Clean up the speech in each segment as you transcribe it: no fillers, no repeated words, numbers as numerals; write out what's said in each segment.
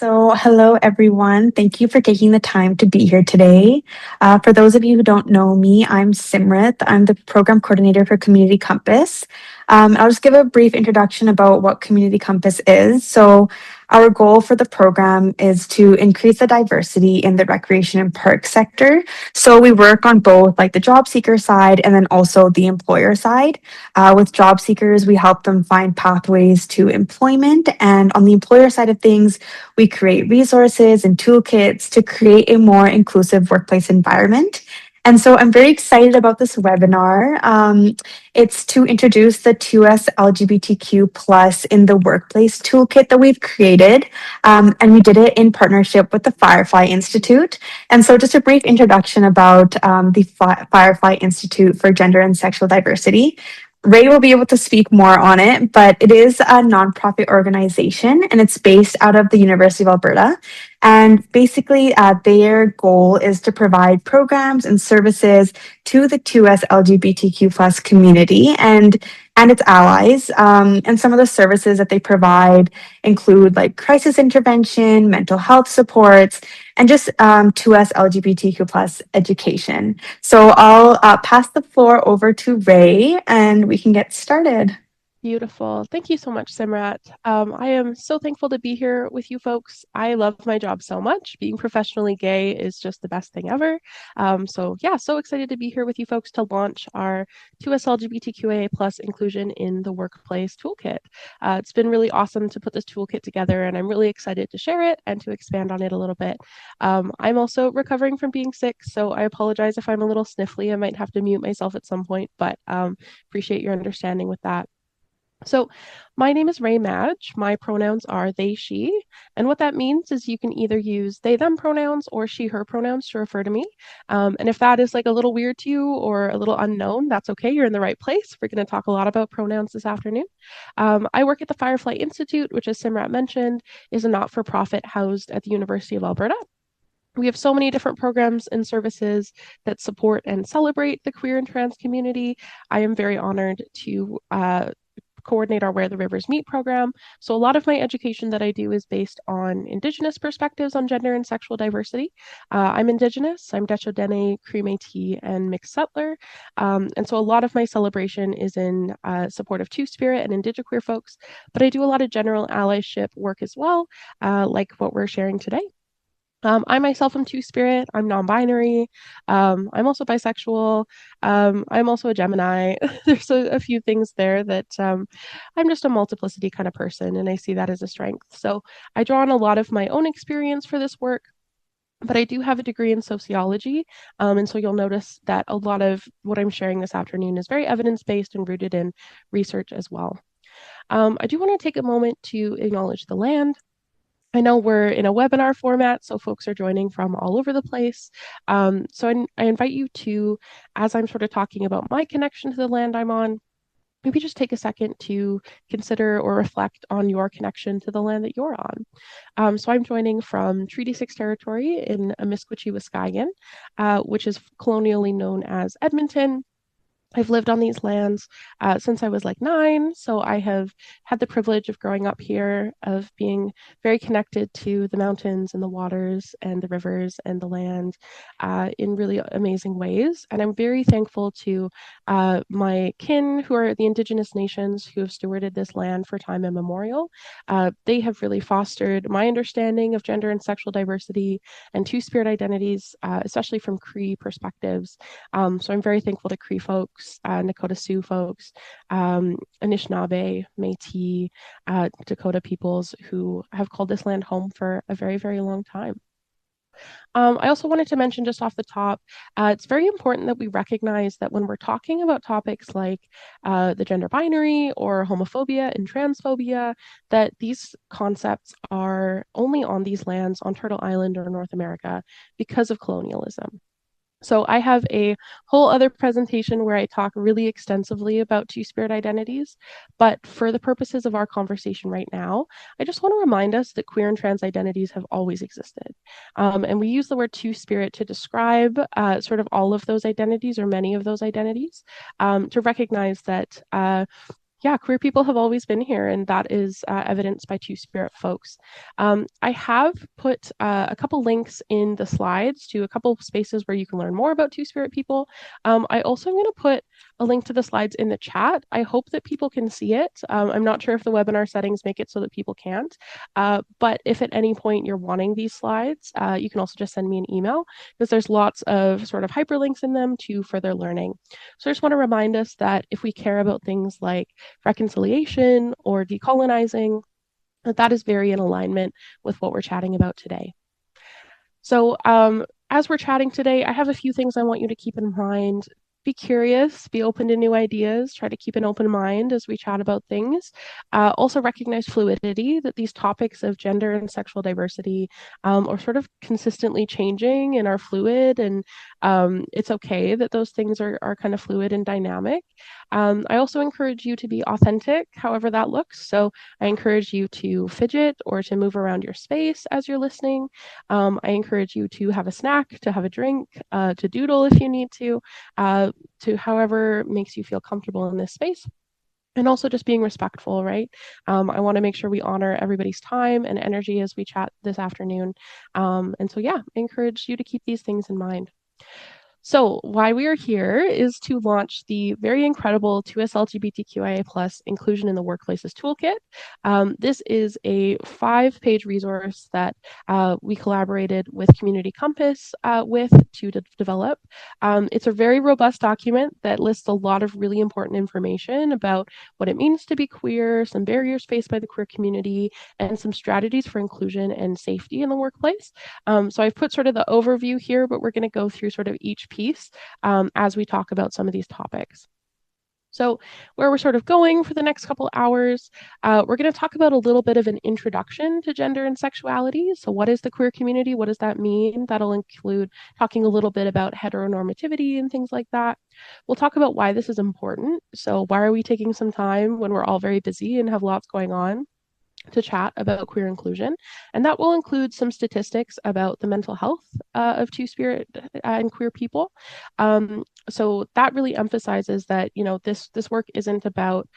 Hello everyone. Thank you for taking the time to be here today. For those of you who don't know me, I'm Simrit. I'm the program coordinator for Community Compass. I'll just give a brief introduction about what Community Compass is. Our goal for the program is to increase the diversity in the recreation and park sector. So, we work on both like the job seeker side and then also the employer side. With job seekers, we help them find pathways to employment. And on the employer side of things, we create resources and toolkits to create a more inclusive workplace environment. And so I'm very excited about this webinar. It's to introduce the 2S LGBTQ plus in the workplace toolkit that we've created. And we did it in partnership with the Fyrefly Institute. And so just a brief introduction about the Fyrefly Institute for Gender and Sexual Diversity. Ray will be able to speak more on it, but it is a nonprofit organization and it's based out of the University of Alberta. And basically, their goal is to provide programs and services to the 2S LGBTQ plus community and its allies. And some of the services that they provide include like crisis intervention, mental health supports, and just 2S LGBTQ plus education. So I'll pass the floor over to Ray and we can get started. Beautiful. Thank you so much, Simrat. I am so thankful to be here with you folks. I love my job so much. Being professionally gay is just the best thing ever. So excited to be here with you folks to launch our 2S LGBTQIA plus inclusion in the workplace toolkit. It's been really awesome to put this toolkit together, and I'm really excited to share it and to expand on it a little bit. I'm also recovering from being sick, so I apologize if I'm a little sniffly. I might have to mute myself at some point, but appreciate your understanding with that. So my name is Ray Madge. My pronouns are they, she. And what that means is you can either use they, them pronouns or she, her pronouns to refer to me. And if that is like a little weird to you or a little unknown, that's okay. You're in the right place. We're going to talk a lot about pronouns this afternoon. I work at the Fyrefly Institute, which, as Simrat mentioned, is a not-for-profit housed at the University of Alberta. We have so many different programs and services that support and celebrate the queer and trans community. I am very honored to coordinate our Where the Rivers Meet program. So a lot of my education that I do is based on Indigenous perspectives on gender and sexual diversity. I'm Indigenous, I'm Decho Dene, Cree Métis, and Mixed Settler. And so a lot of my celebration is in support of Two-Spirit and Indigiqueer folks, but I do a lot of general allyship work as well, like what we're sharing today. I myself am Two-Spirit. I'm non-binary. I'm also bisexual. I'm also a Gemini. There's a few things there that I'm just a multiplicity kind of person, and I see that as a strength. So I draw on a lot of my own experience for this work, but I do have a degree in sociology. And so you'll notice that a lot of what I'm sharing this afternoon is very evidence-based and rooted in research as well. I do want to take a moment to acknowledge the land. I know we're in a webinar format, so folks are joining from all over the place. I invite you to, as I'm sort of talking about my connection to the land I'm on, maybe just take a second to consider or reflect on your connection to the land that you're on. So I'm joining from Treaty 6 territory in Amiskwichi, Wisconsin, which is colonially known as Edmonton. I've lived on these lands since I was like 9, so I have had the privilege of growing up here, of being very connected to the mountains and the waters and the rivers and the land in really amazing ways. And I'm very thankful to my kin, who are the Indigenous nations who have stewarded this land for time immemorial. They have really fostered my understanding of gender and sexual diversity and Two-Spirit identities, especially from Cree perspectives. So I'm very thankful to Cree folks, Nakota Sioux folks, Anishinaabe, Métis, Dakota peoples who have called this land home for a very, very long time. I also wanted to mention just off the top, it's very important that we recognize that when we're talking about topics like the gender binary or homophobia and transphobia, that these concepts are only on these lands on Turtle Island or North America because of colonialism. So I have a whole other presentation where I talk really extensively about Two-Spirit identities, but for the purposes of our conversation right now, I just want to remind us that queer and trans identities have always existed. And we use the word Two-Spirit to describe sort of all of those identities or many of those identities, to recognize that Yeah, queer people have always been here, and that is evidenced by Two Spirit folks. I have put a couple links in the slides to a couple of spaces where you can learn more about Two Spirit people. I also am going to put a link to the slides in the chat. I hope that people can see it. I'm not sure if the webinar settings make it so that people can't, but if at any point you're wanting these slides, you can also just send me an email because there's lots of sort of hyperlinks in them to further learning. So I just want to remind us that if we care about things like reconciliation or decolonizing, that is very in alignment with what we're chatting about today. So, as we're chatting today, I have a few things I want you to keep in mind. Be curious, be open to new ideas, try to keep an open mind as we chat about things. Also, recognize fluidity, that these topics of gender and sexual diversity are sort of consistently changing and are fluid, and it's okay that those things are kind of fluid and dynamic. I also encourage you to be authentic, however that looks. So, I encourage you to fidget or to move around your space as you're listening. I encourage you to have a snack, to have a drink, to doodle if you need to however makes you feel comfortable in this space. And also just being respectful, right? I want to make sure we honor everybody's time and energy as we chat this afternoon. And so, yeah, I encourage you to keep these things in mind. So, why we are here is to launch the very incredible 2S LGBTQIA plus inclusion in the workplaces toolkit. This is a 5-page resource that we collaborated with Community Compass with to develop. It's a very robust document that lists a lot of really important information about what it means to be queer, some barriers faced by the queer community, and some strategies for inclusion and safety in the workplace. So I've put sort of the overview here, but we're going to go through sort of each piece as we talk about some of these topics. So, where we're sort of going for the next couple hours, we're going to talk about a little bit of an introduction to gender and sexuality. So, what is the queer community? What does that mean? That'll include talking a little bit about heteronormativity and things like that. We'll talk about why this is important. So, why are we taking some time when we're all very busy and have lots going on to chat about queer inclusion, and that will include some statistics about the mental health of Two-Spirit and queer people. So that really emphasizes that this work isn't about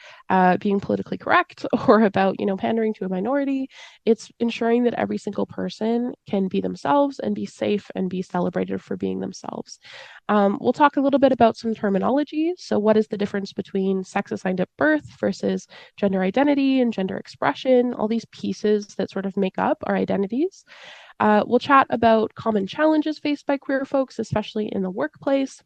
being politically correct or about pandering to a minority. It's ensuring that every single person can be themselves and be safe and be celebrated for being themselves. We'll talk a little bit about some terminology. So, what is the difference between sex assigned at birth versus gender identity and gender expression? All these pieces that sort of make up our identities. We'll chat about common challenges faced by queer folks, especially in the workplace.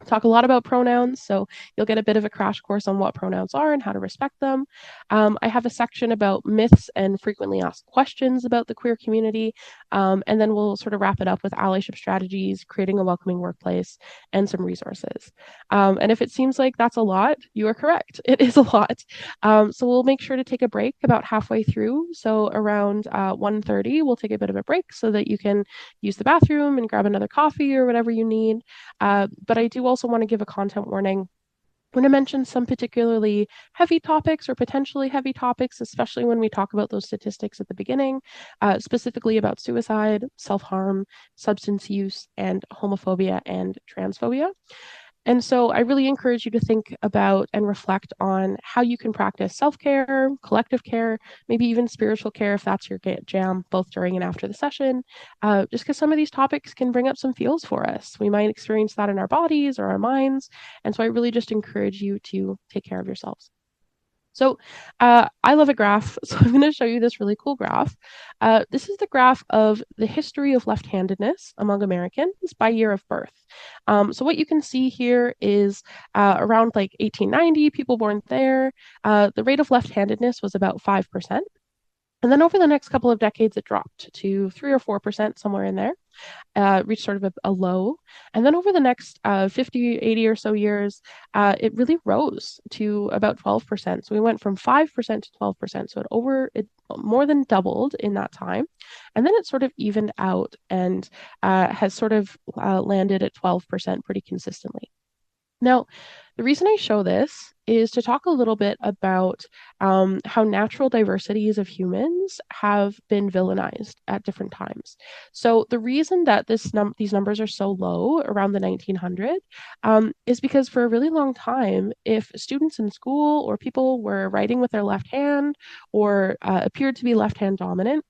Talk a lot about pronouns, so you'll get a bit of a crash course on what pronouns are and how to respect them. I have a section about myths and frequently asked questions about the queer community, and then we'll sort of wrap it up with allyship strategies, creating a welcoming workplace, and some resources. And if it seems like that's a lot, you are correct. It is a lot. So we'll make sure to take a break about halfway through. So around 1:30, we'll take a bit of a break so that you can use the bathroom and grab another coffee or whatever you need. But I do also want to give a content warning. I'm going to mention some particularly heavy topics or potentially heavy topics, especially when we talk about those statistics at the beginning, specifically about suicide, self-harm, substance use, and homophobia and transphobia. And so I really encourage you to think about and reflect on how you can practice self-care, collective care, maybe even spiritual care if that's your jam, both during and after the session. Just because some of these topics can bring up some feels for us. We might experience that in our bodies or our minds. And so I really just encourage you to take care of yourselves. So I love a graph, so I'm going to show you this really cool graph. This is the graph of the history of left-handedness among Americans by year of birth. So what you can see here is around like 1890, people born there, the rate of left-handedness was about 5%. And then over the next couple of decades, it dropped to 3 or 4%, somewhere in there, reached sort of a low. And then over the next 50, 80 or so years, it really rose to about 12%. So we went from 5% to 12%. So it more than doubled in that time. And then it sort of evened out and has sort of landed at 12% pretty consistently. Now, The reason I show this is to talk a little bit about how natural diversities of humans have been villainized at different times. So the reason that these numbers are so low around the 1900 is because for a really long time, if students in school or people were writing with their left hand or appeared to be left hand dominant,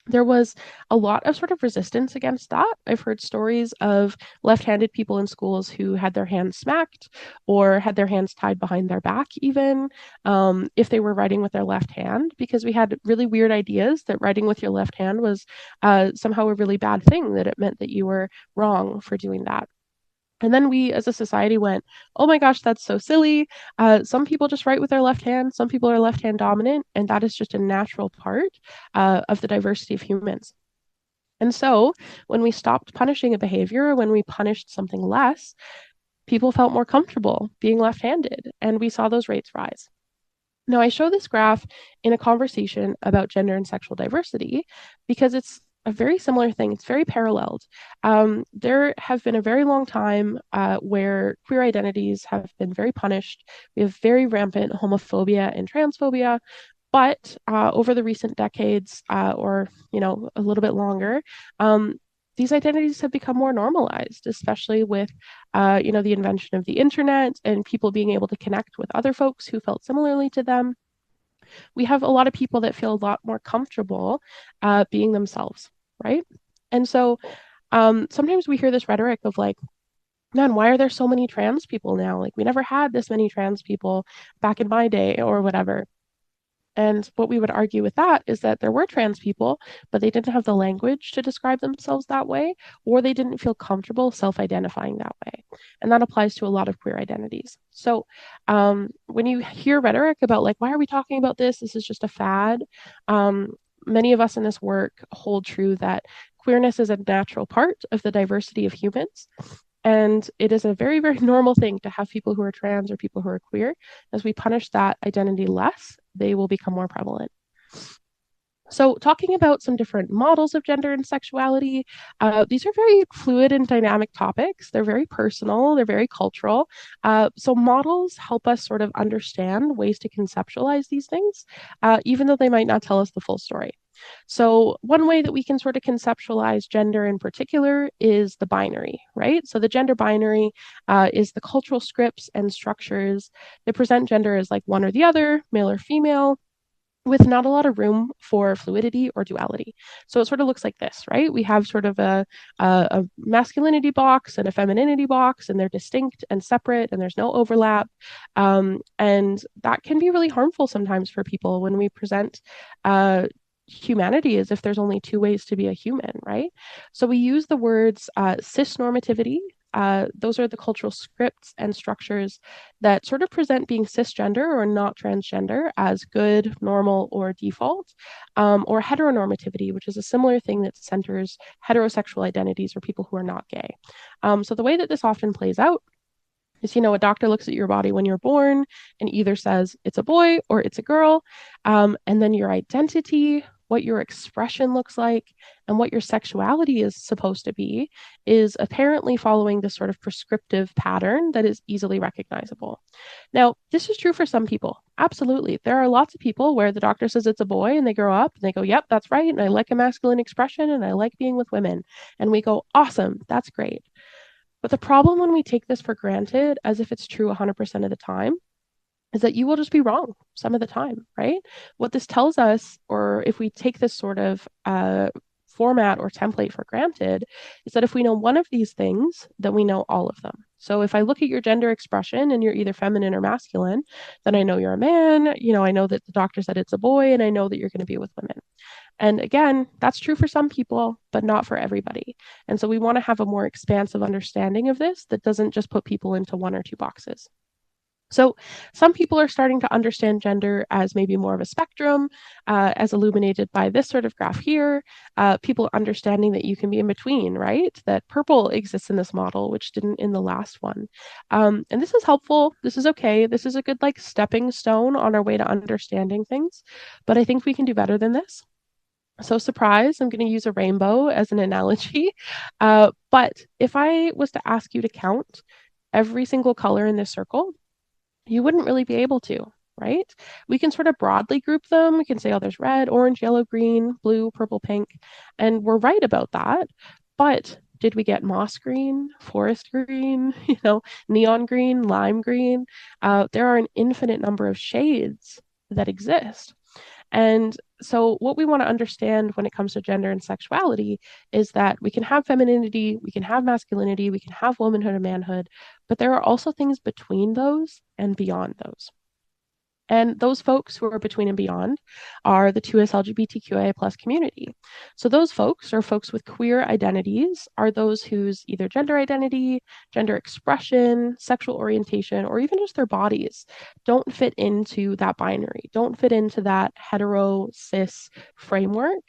there was a lot of sort of resistance against that. I've heard stories of left-handed people in schools who had their hands smacked or had their hands tied behind their back, even if they were writing with their left hand, because we had really weird ideas that writing with your left hand was somehow a really bad thing, that it meant that you were wrong for doing that. And then we as a society went, oh my gosh, that's so silly. Some people just write with their left hand, some people are left hand dominant, and that is just a natural part of the diversity of humans. And so when we stopped punishing a behavior, when we punished something less, people felt more comfortable being left handed, and we saw those rates rise. Now, I show this graph in a conversation about gender and sexual diversity because it's a very similar thing. It's very paralleled. There have been a very long time where queer identities have been very punished. We have very rampant homophobia and transphobia. But over the recent decades, or a little bit longer, these identities have become more normalized, especially with the invention of the internet and people being able to connect with other folks who felt similarly to them. We have a lot of people that feel a lot more comfortable being themselves, right? And so sometimes we hear this rhetoric of like, man, why are there so many trans people now? Like, we never had this many trans people back in my day or whatever. And what we would argue with that is that there were trans people, but they didn't have the language to describe themselves that way, or they didn't feel comfortable self identifying that way. And that applies to a lot of queer identities. So when you hear rhetoric about, like, why are we talking about this? This is just a fad. Many of us in this work hold true that queerness is a natural part of the diversity of humans. And it is a very, very normal thing to have people who are trans or people who are queer. As we punish that identity less, they will become more prevalent. So, talking about some different models of gender and sexuality, these are very fluid and dynamic topics. They're very personal, they're very cultural. So, models help us sort of understand ways to conceptualize these things, even though they might not tell us the full story. So, one way that we can sort of conceptualize gender in particular is the binary, right? So, the gender binary is the cultural scripts and structures that present gender as like one or the other, male or female, with not a lot of room for fluidity or duality. So it sort of looks like this, right? We have sort of a masculinity box and a femininity box, and they're distinct and separate, and there's no overlap. And that can be really harmful sometimes for people when we present humanity as if there's only two ways to be a human, right? So we use the words cis normativity. Those are the cultural scripts and structures that sort of present being cisgender or not transgender as good, normal, or default, or heteronormativity, which is a similar thing that centers heterosexual identities or people who are not gay. So the way that this often plays out is, a doctor looks at your body when you're born and either says it's a boy or it's a girl, and then your identity, what your expression looks like, and what your sexuality is supposed to be is apparently following this sort of prescriptive pattern that is easily recognizable. Now, this is true for some people. Absolutely. There are lots of people where the doctor says it's a boy and they grow up and they go, yep, that's right. And I like a masculine expression and I like being with women. And we go, awesome, that's great. But the problem when we take this for granted as if it's true 100% of the time is that you will just be wrong some of the time, right? What this tells us, or if we take this sort of format or template for granted, is that if we know one of these things, then we know all of them. So if I look at your gender expression and you're either feminine or masculine, then I know you're a man. I know that the doctor said it's a boy, and I know that you're going to be with women. And again, that's true for some people, but not for everybody. And so we want to have a more expansive understanding of this that doesn't just put people into one or two boxes. So some people are starting to understand gender as maybe more of a spectrum, as illuminated by this sort of graph here. People understanding that you can be in between, right? That purple exists in this model, which didn't in the last one. And this is helpful. This is okay. This is a good like stepping stone on our way to understanding things. But I think we can do better than this. So surprise, I'm going to use a rainbow as an analogy. But if I was to ask you to count every single color in this circle, you wouldn't really be able to, right? We can sort of broadly group them. We can say, oh, there's red, orange, yellow, green, blue, purple, pink, and we're right about that. But did we get moss green, forest green, neon green, lime green? There are an infinite number of shades that exist. And so, what we want to understand when it comes to gender and sexuality is that we can have femininity, we can have masculinity, we can have womanhood and manhood, but there are also things between those and beyond those. And those folks who are between and beyond are the 2S LGBTQIA plus community. So those folks, or folks with queer identities, are those whose either gender identity, gender expression, sexual orientation, or even just their bodies don't fit into that binary, don't fit into that hetero cis framework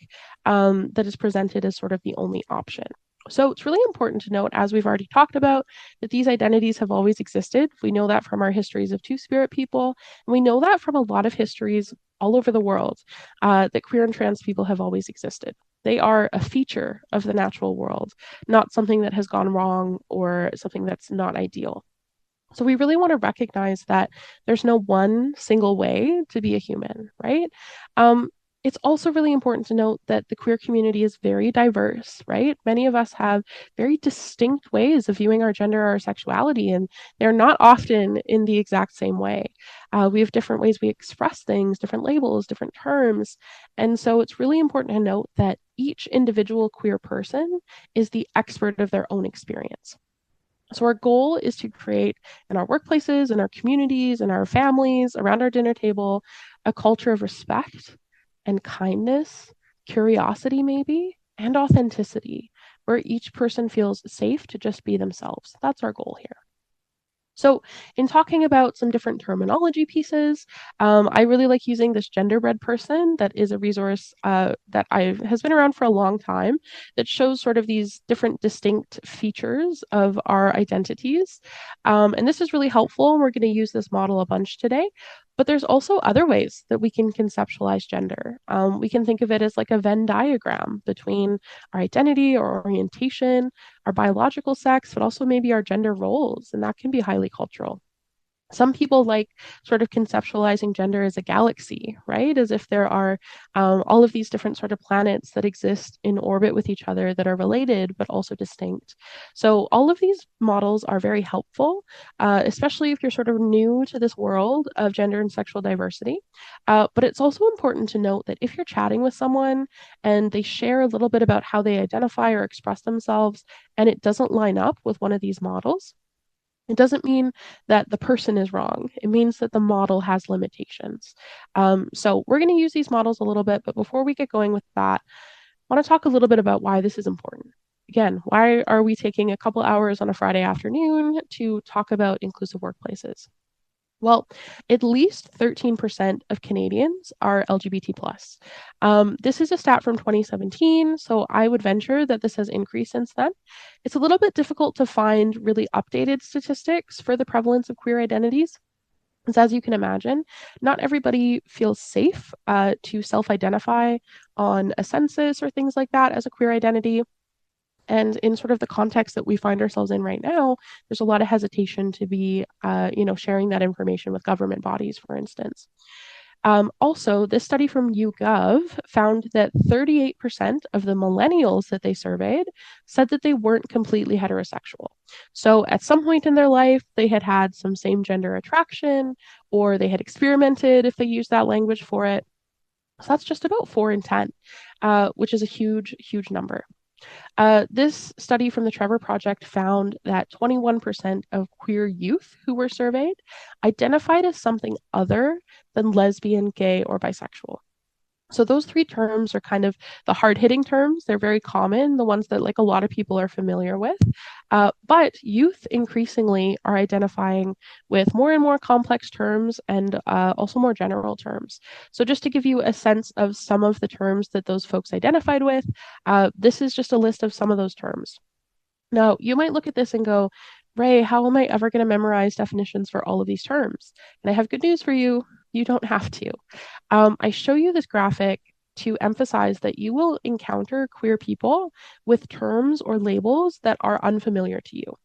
that is presented as sort of the only option. So it's really important to note, as we've already talked about, that these identities have always existed. We know that from our histories of two-spirit people, and we know that from a lot of histories all over the world, that queer and trans people have always existed. They are a feature of the natural world, not something that has gone wrong or something that's not ideal. So we really want to recognize that there's no one single way to be a human, right? Um, it's also really important to note that the queer community is very diverse, right? Many of us have very distinct ways of viewing our gender or our sexuality, and they're not often in the exact same way. We have different ways we express things, different labels, different terms. And so it's really important to note that each individual queer person is the expert of their own experience. So our goal is to create in our workplaces, in our communities, in our families, around our dinner table, a culture of respect and kindness, curiosity maybe, and authenticity, where each person feels safe to just be themselves. That's our goal here. So, in talking about some different terminology pieces, I really like using this genderbread person that is a resource that has been around for a long time that shows sort of these different distinct features of our identities. And this is really helpful. We're going to use this model a bunch today. But there's also other ways that we can conceptualize gender. We can think of it as like a Venn diagram between our identity or orientation, our biological sex, but also maybe our gender roles, and that can be highly cultural. Some people like sort of conceptualizing gender as a galaxy, right? As if there are all of these different sort of planets that exist in orbit with each other that are related but also distinct. So all of these models are very helpful, especially if you're sort of new to this world of gender and sexual diversity. But it's also important to note that if you're chatting with someone and they share a little bit about how they identify or express themselves, and it doesn't line up with one of these models, it doesn't mean that the person is wrong. It means that the model has limitations. So we're going to use these models a little bit, but before we get going with that, I want to talk a little bit about why this is important. Again, why are we taking a couple hours on a Friday afternoon to talk about inclusive workplaces? Well, at least 13% of Canadians are LGBT plus. This is a stat from 2017, so I would venture that this has increased since then. It's a little bit difficult to find really updated statistics for the prevalence of queer identities. As you can imagine, not everybody feels safe to self-identify on a census or things like that as a queer identity. And in sort of the context that we find ourselves in right now, there's a lot of hesitation to be, sharing that information with government bodies, for instance. Also, this study from YouGov found that 38% of the millennials that they surveyed said that they weren't completely heterosexual. So, at some point in their life, they had had some same gender attraction, or they had experimented, if they use that language for it. So, that's just about 4 in 10, which is a huge, huge number. This study from the Trevor Project found that 21% of queer youth who were surveyed identified as something other than lesbian, gay, or bisexual. So those three terms are kind of the hard-hitting terms. They're very common, the ones that like a lot of people are familiar with. But youth increasingly are identifying with more and more complex terms and also more general terms. So just to give you a sense of some of the terms that those folks identified with, this is just a list of some of those terms. Now, you might look at this and go, Ray, how am I ever going to memorize definitions for all of these terms? And I have good news for you. You don't have to. I show you this graphic to emphasize that you will encounter queer people with terms or labels that are unfamiliar to you.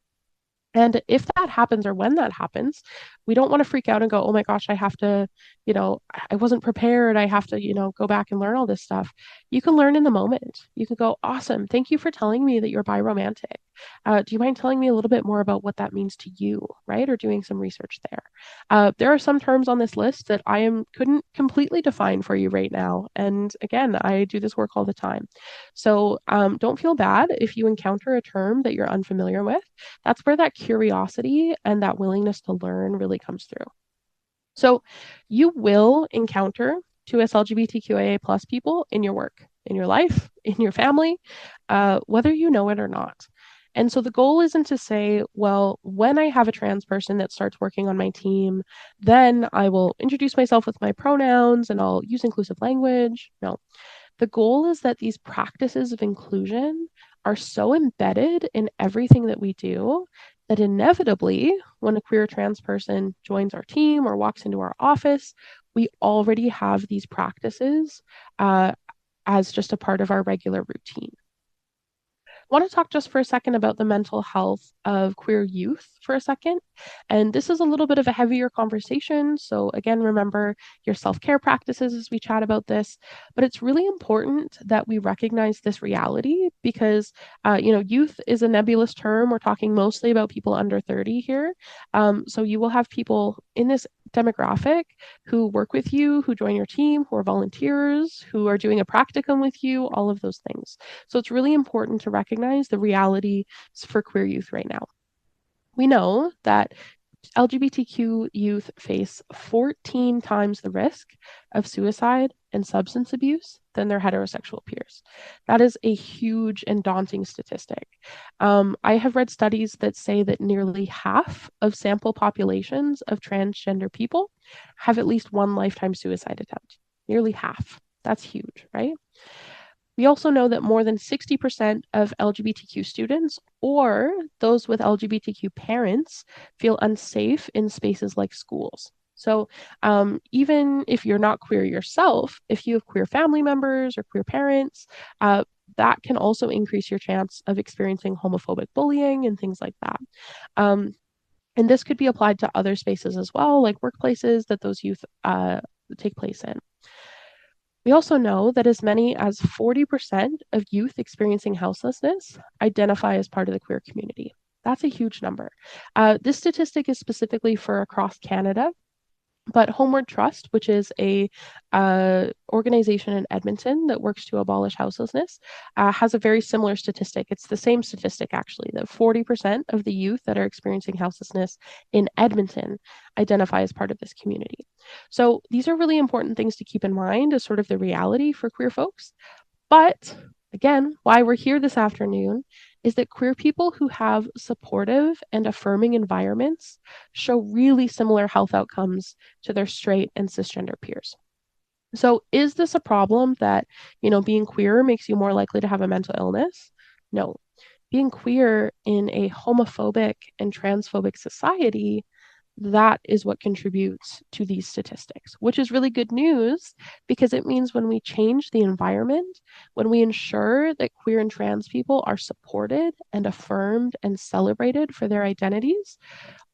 And if that happens or when that happens, we don't want to freak out and go, oh my gosh, I have to, I wasn't prepared. I have to, go back and learn all this stuff. You can learn in the moment. You can go, awesome. Thank you for telling me that you're biromantic. Do you mind telling me a little bit more about what that means to you, right? Or doing some research there. There are some terms on this list that couldn't completely define for you right now. And again, I do this work all the time. So don't feel bad if you encounter a term that you're unfamiliar with. That's where that curiosity and that willingness to learn really comes through. So you will encounter 2S LGBTQIA plus people in your work, in your life, in your family, whether you know it or not. And so the goal isn't to say, well, when I have a trans person that starts working on my team, then I will introduce myself with my pronouns and I'll use inclusive language. No, the goal is that these practices of inclusion are so embedded in everything that we do that inevitably, when a queer trans person joins our team or walks into our office, we already have these practices uh, as just a part of our regular routine. I want to talk just for a second about the mental health of queer youth for a second. And this is a little bit of a heavier conversation. So, again, remember your self care practices as we chat about this. But it's really important that we recognize this reality because, youth is a nebulous term. We're talking mostly about people under 30 here. So, you will have people in this demographic who work with you, who join your team, who are volunteers, who are doing a practicum with you, all of those things. So it's really important to recognize the reality for queer youth right now. We know that LGBTQ youth face 14 times the risk of suicide and substance abuse than their heterosexual peers. That is a huge and daunting statistic. I have read studies that say that nearly half of sample populations of transgender people have at least one lifetime suicide attempt. Nearly half. That's huge, right? We also know that more than 60% of LGBTQ students or those with LGBTQ parents feel unsafe in spaces like schools. So, even if you're not queer yourself, if you have queer family members or queer parents, that can also increase your chance of experiencing homophobic bullying and things like that. Um, and this could be applied to other spaces as well, like workplaces that those youth take place in. We also know that as many as 40% of youth experiencing houselessness identify as part of the queer community. That's a huge number. This statistic is specifically for across Canada, but Homeward Trust, which is a organization in Edmonton that works to abolish houselessness, has a very similar statistic. It's the same statistic, actually, that 40% of the youth that are experiencing houselessness in Edmonton identify as part of this community. So these are really important things to keep in mind as sort of the reality for queer folks. But again, why we're here this afternoon is that queer people who have supportive and affirming environments show really similar health outcomes to their straight and cisgender peers. So, is this a problem that, being queer makes you more likely to have a mental illness? No. Being queer in a homophobic and transphobic society, that is what contributes to these statistics, which is really good news because it means when we change the environment, when we ensure that queer and trans people are supported and affirmed and celebrated for their identities,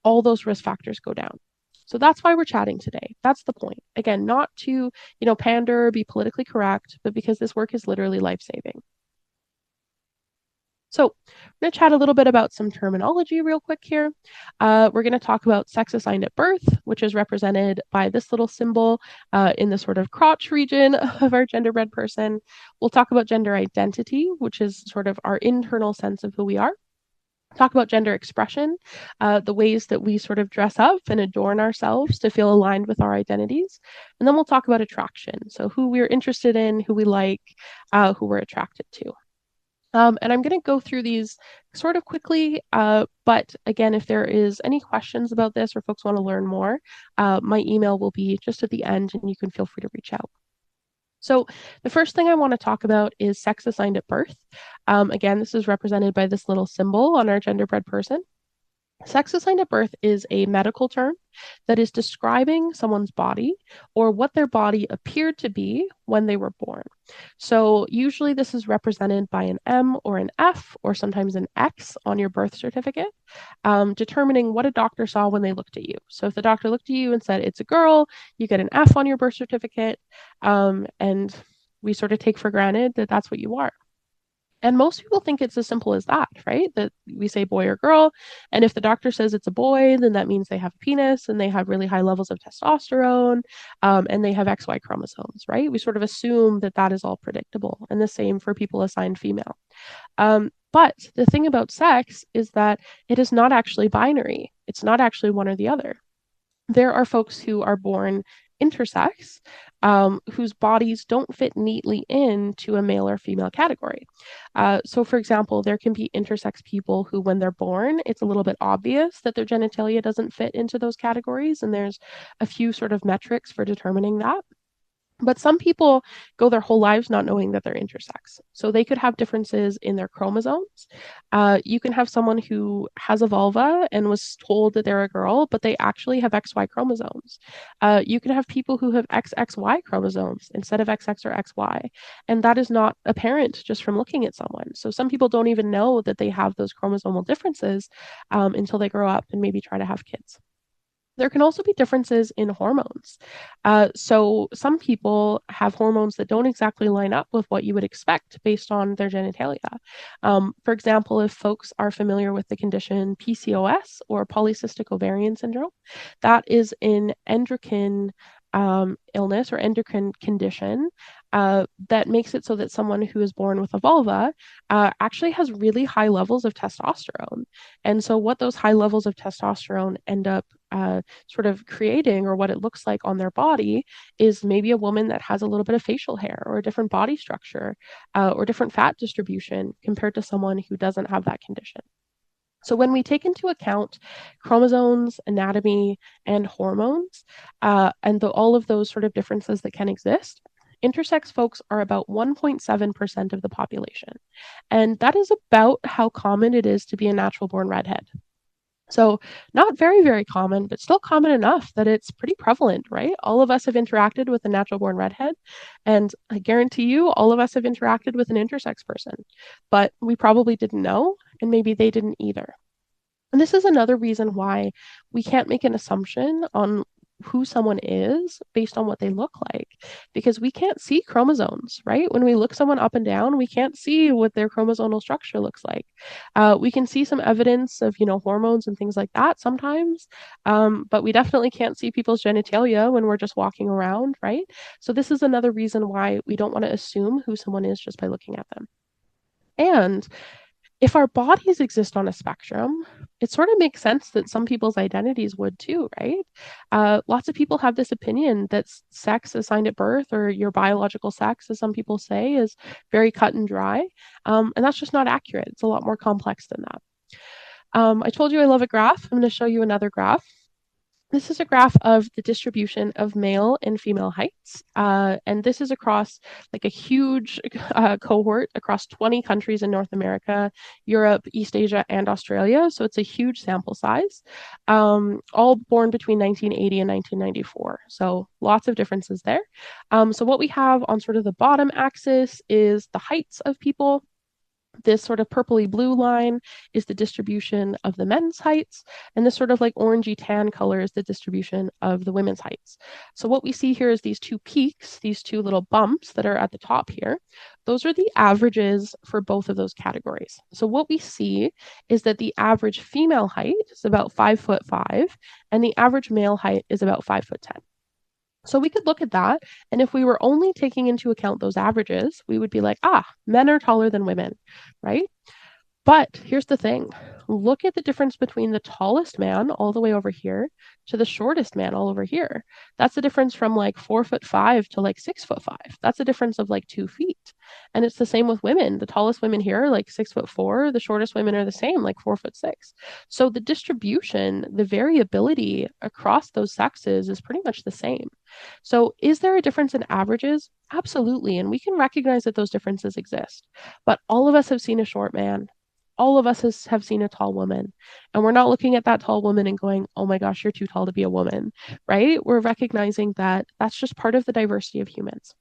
all those risk factors go down. So that's why we're chatting today. That's the point. Again, not to, pander, be politically correct, but because this work is literally life-saving. So we're going to chat a little bit about some terminology real quick here. We're going to talk about sex assigned at birth, which is represented by this little symbol in the sort of crotch region of our genderbread person. We'll talk about gender identity, which is sort of our internal sense of who we are. Talk about gender expression, the ways that we sort of dress up and adorn ourselves to feel aligned with our identities. And then we'll talk about attraction. So who we're interested in, who we like, who we're attracted to. And I'm going to go through these sort of quickly, but again, if there is any questions about this or folks want to learn more, my email will be just at the end and you can feel free to reach out. So the first thing I want to talk about is sex assigned at birth. Again, this is represented by this little symbol on our genderbread person. Sex assigned at birth is a medical term that is describing someone's body or what their body appeared to be when they were born. So, usually, this is represented by an M or an F or sometimes an X on your birth certificate, determining what a doctor saw when they looked at you. So, if the doctor looked at you and said it's a girl, you get an F on your birth certificate, and we sort of take for granted that that's what you are. And most people think it's as simple as that, right? That we say boy or girl. And if the doctor says it's a boy, then that means they have a penis and they have really high levels of testosterone, and they have XY chromosomes, right? We sort of assume that that is all predictable. And the same for people assigned female. But the thing about sex is that it is not actually binary, it's not actually one or the other. There are folks who are born intersex, whose bodies don't fit neatly into a male or female category. So, for example, there can be intersex people who, when they're born, it's a little bit obvious that their genitalia doesn't fit into those categories, and there's a few sort of metrics for determining that. But some people go their whole lives not knowing that they're intersex. So they could have differences in their chromosomes. You can have someone who has a vulva and was told that they're a girl, but they actually have XY chromosomes. You can have people who have XXY chromosomes instead of XX or XY. And that is not apparent just from looking at someone. So some people don't even know that they have those chromosomal differences until they grow up and maybe try to have kids. There can also be differences in hormones. So, some people have hormones that don't exactly line up with what you would expect based on their genitalia. For example, if folks are familiar with the condition PCOS or polycystic ovarian syndrome, that is an endocrine illness or endocrine condition that makes it so that someone who is born with a vulva actually has really high levels of testosterone. And so, what those high levels of testosterone end up sort of creating, or what it looks like on their body, is maybe a woman that has a little bit of facial hair or a different body structure or different fat distribution compared to someone who doesn't have that condition. So, when we take into account chromosomes, anatomy, and hormones, and all of those sort of differences that can exist, intersex folks are about 1.7% of the population. And that is about how common it is to be a natural born redhead. So, not very, very common, but still common enough that it's pretty prevalent, right? All of us have interacted with a natural born redhead, and I guarantee you, all of us have interacted with an intersex person, but we probably didn't know, and maybe they didn't either. And this is another reason why we can't make an assumption on who someone is based on what they look like, because we can't see chromosomes, right? When we look someone up and down, we can't see what their chromosomal structure looks like. We can see some evidence of, hormones and things like that sometimes, but we definitely can't see people's genitalia when we're just walking around, right? So this is another reason why we don't want to assume who someone is just by looking at them. And if our bodies exist on a spectrum, it sort of makes sense that some people's identities would too, right? Lots of people have this opinion that sex assigned at birth, or your biological sex, as some people say, is very cut and dry. And that's just not accurate. It's a lot more complex than that. I told you I love a graph. I'm going to show you another graph. This is a graph of the distribution of male and female heights. And this is across like a huge cohort across 20 countries in North America, Europe, East Asia, and Australia. So it's a huge sample size, all born between 1980 and 1994. So lots of differences there. So what we have on sort of the bottom axis is the heights of people. This sort of purpley blue line is the distribution of the men's heights, and this sort of like orangey tan color is the distribution of the women's heights. So what we see here is these two peaks, these two little bumps that are at the top here. Those are the averages for both of those categories. So what we see is that the average female height is about 5'5", and the average male height is about 5'10". So we could look at that, and if we were only taking into account those averages, we would be like, men are taller than women, right? But here's the thing. Look at the difference between the tallest man all the way over here to the shortest man all over here. That's a difference from like 4'5" to like 6'5". That's a difference of like 2 feet. And it's the same with women. The tallest women here are like 6'4". The shortest women are the same, like 4'6". So the distribution, the variability across those sexes is pretty much the same. So is there a difference in averages? Absolutely. And we can recognize that those differences exist. But all of us have seen a short man. all of us have seen a tall woman, and we're not looking at that tall woman and going, oh my gosh, you're too tall to be a woman, right? We're recognizing that that's just part of the diversity of humans.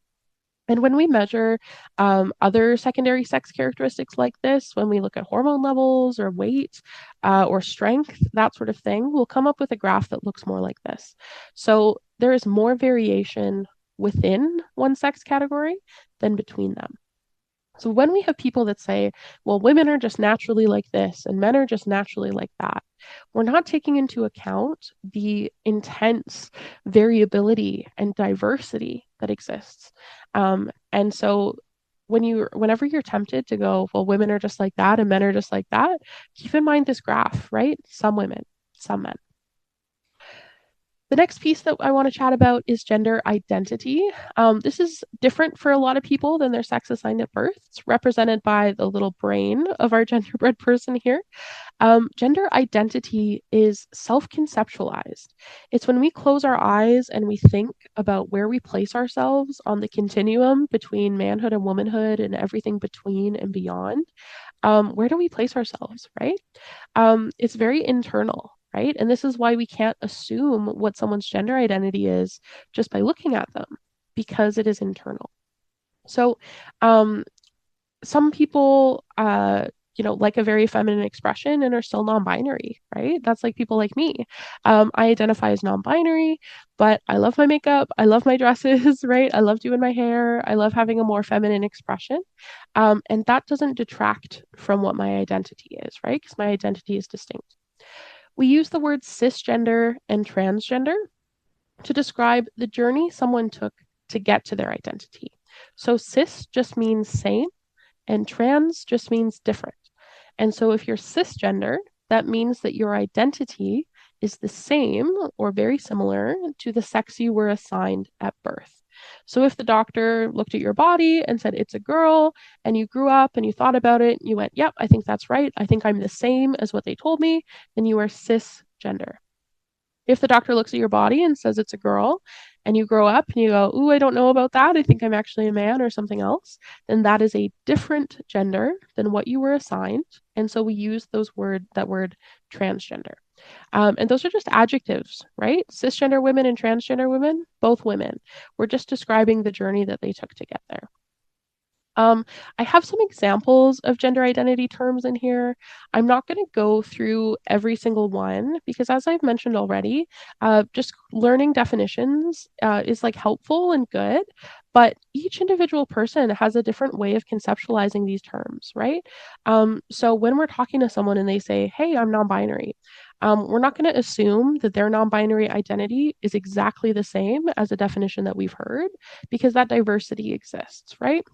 And when we measure other secondary sex characteristics like this, when we look at hormone levels or weight or strength, that sort of thing, we'll come up with a graph that looks more like this. So there is more variation within one sex category than between them. So when we have people that say, well, women are just naturally like this and men are just naturally like that, we're not taking into account the intense variability and diversity that exists. And so whenever you're tempted to go, well, women are just like that and men are just like that, keep in mind this graph, right? Some women, some men. The next piece that I want to chat about is gender identity. This is different for a lot of people than their sex assigned at birth. It's represented by the little brain of our genderbread person here. Gender identity is self conceptualized. It's when we close our eyes and we think about where we place ourselves on the continuum between manhood and womanhood and everything between and beyond. Where do we place ourselves, right? It's very internal, right? And this is why we can't assume what someone's gender identity is just by looking at them, because it is internal. So, um, some people, like a very feminine expression and are still non-binary, right? That's like people like me. I identify as non-binary, but I love my makeup. I love my dresses, right? I love doing my hair. I love having a more feminine expression. And that doesn't detract from what my identity is, right? Because my identity is distinct. We use the words cisgender and transgender to describe the journey someone took to get to their identity. So cis just means same and trans just means different. And so if you're cisgender, that means that your identity is the same or very similar to the sex you were assigned at birth. So if the doctor looked at your body and said it's a girl, and you grew up and you thought about it, and you went, yep, I think that's right. I think I'm the same as what they told me, then you are cisgender. If the doctor looks at your body and says it's a girl, and you grow up and you go, ooh, I don't know about that. I think I'm actually a man or something else, then that is a different gender than what you were assigned. And so we use that word transgender. And those are just adjectives, right? Cisgender women and transgender women, both women. We're just describing the journey that they took to get there. I have some examples of gender identity terms in here. I'm not going to go through every single one because, as I've mentioned already, just learning definitions is like helpful and good, but each individual person has a different way of conceptualizing these terms, right? So when we're talking to someone and they say, "Hey, I'm non-binary," we're not going to assume that their non-binary identity is exactly the same as a definition that we've heard because that diversity exists, right?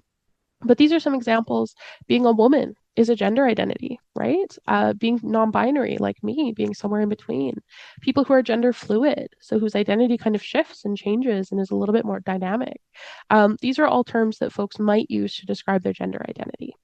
But these are some examples. Being a woman is a gender identity, right? Being non binary, like me, being somewhere in between. People who are gender fluid, so whose identity kind of shifts and changes and is a little bit more dynamic. These are all terms that folks might use to describe their gender identity.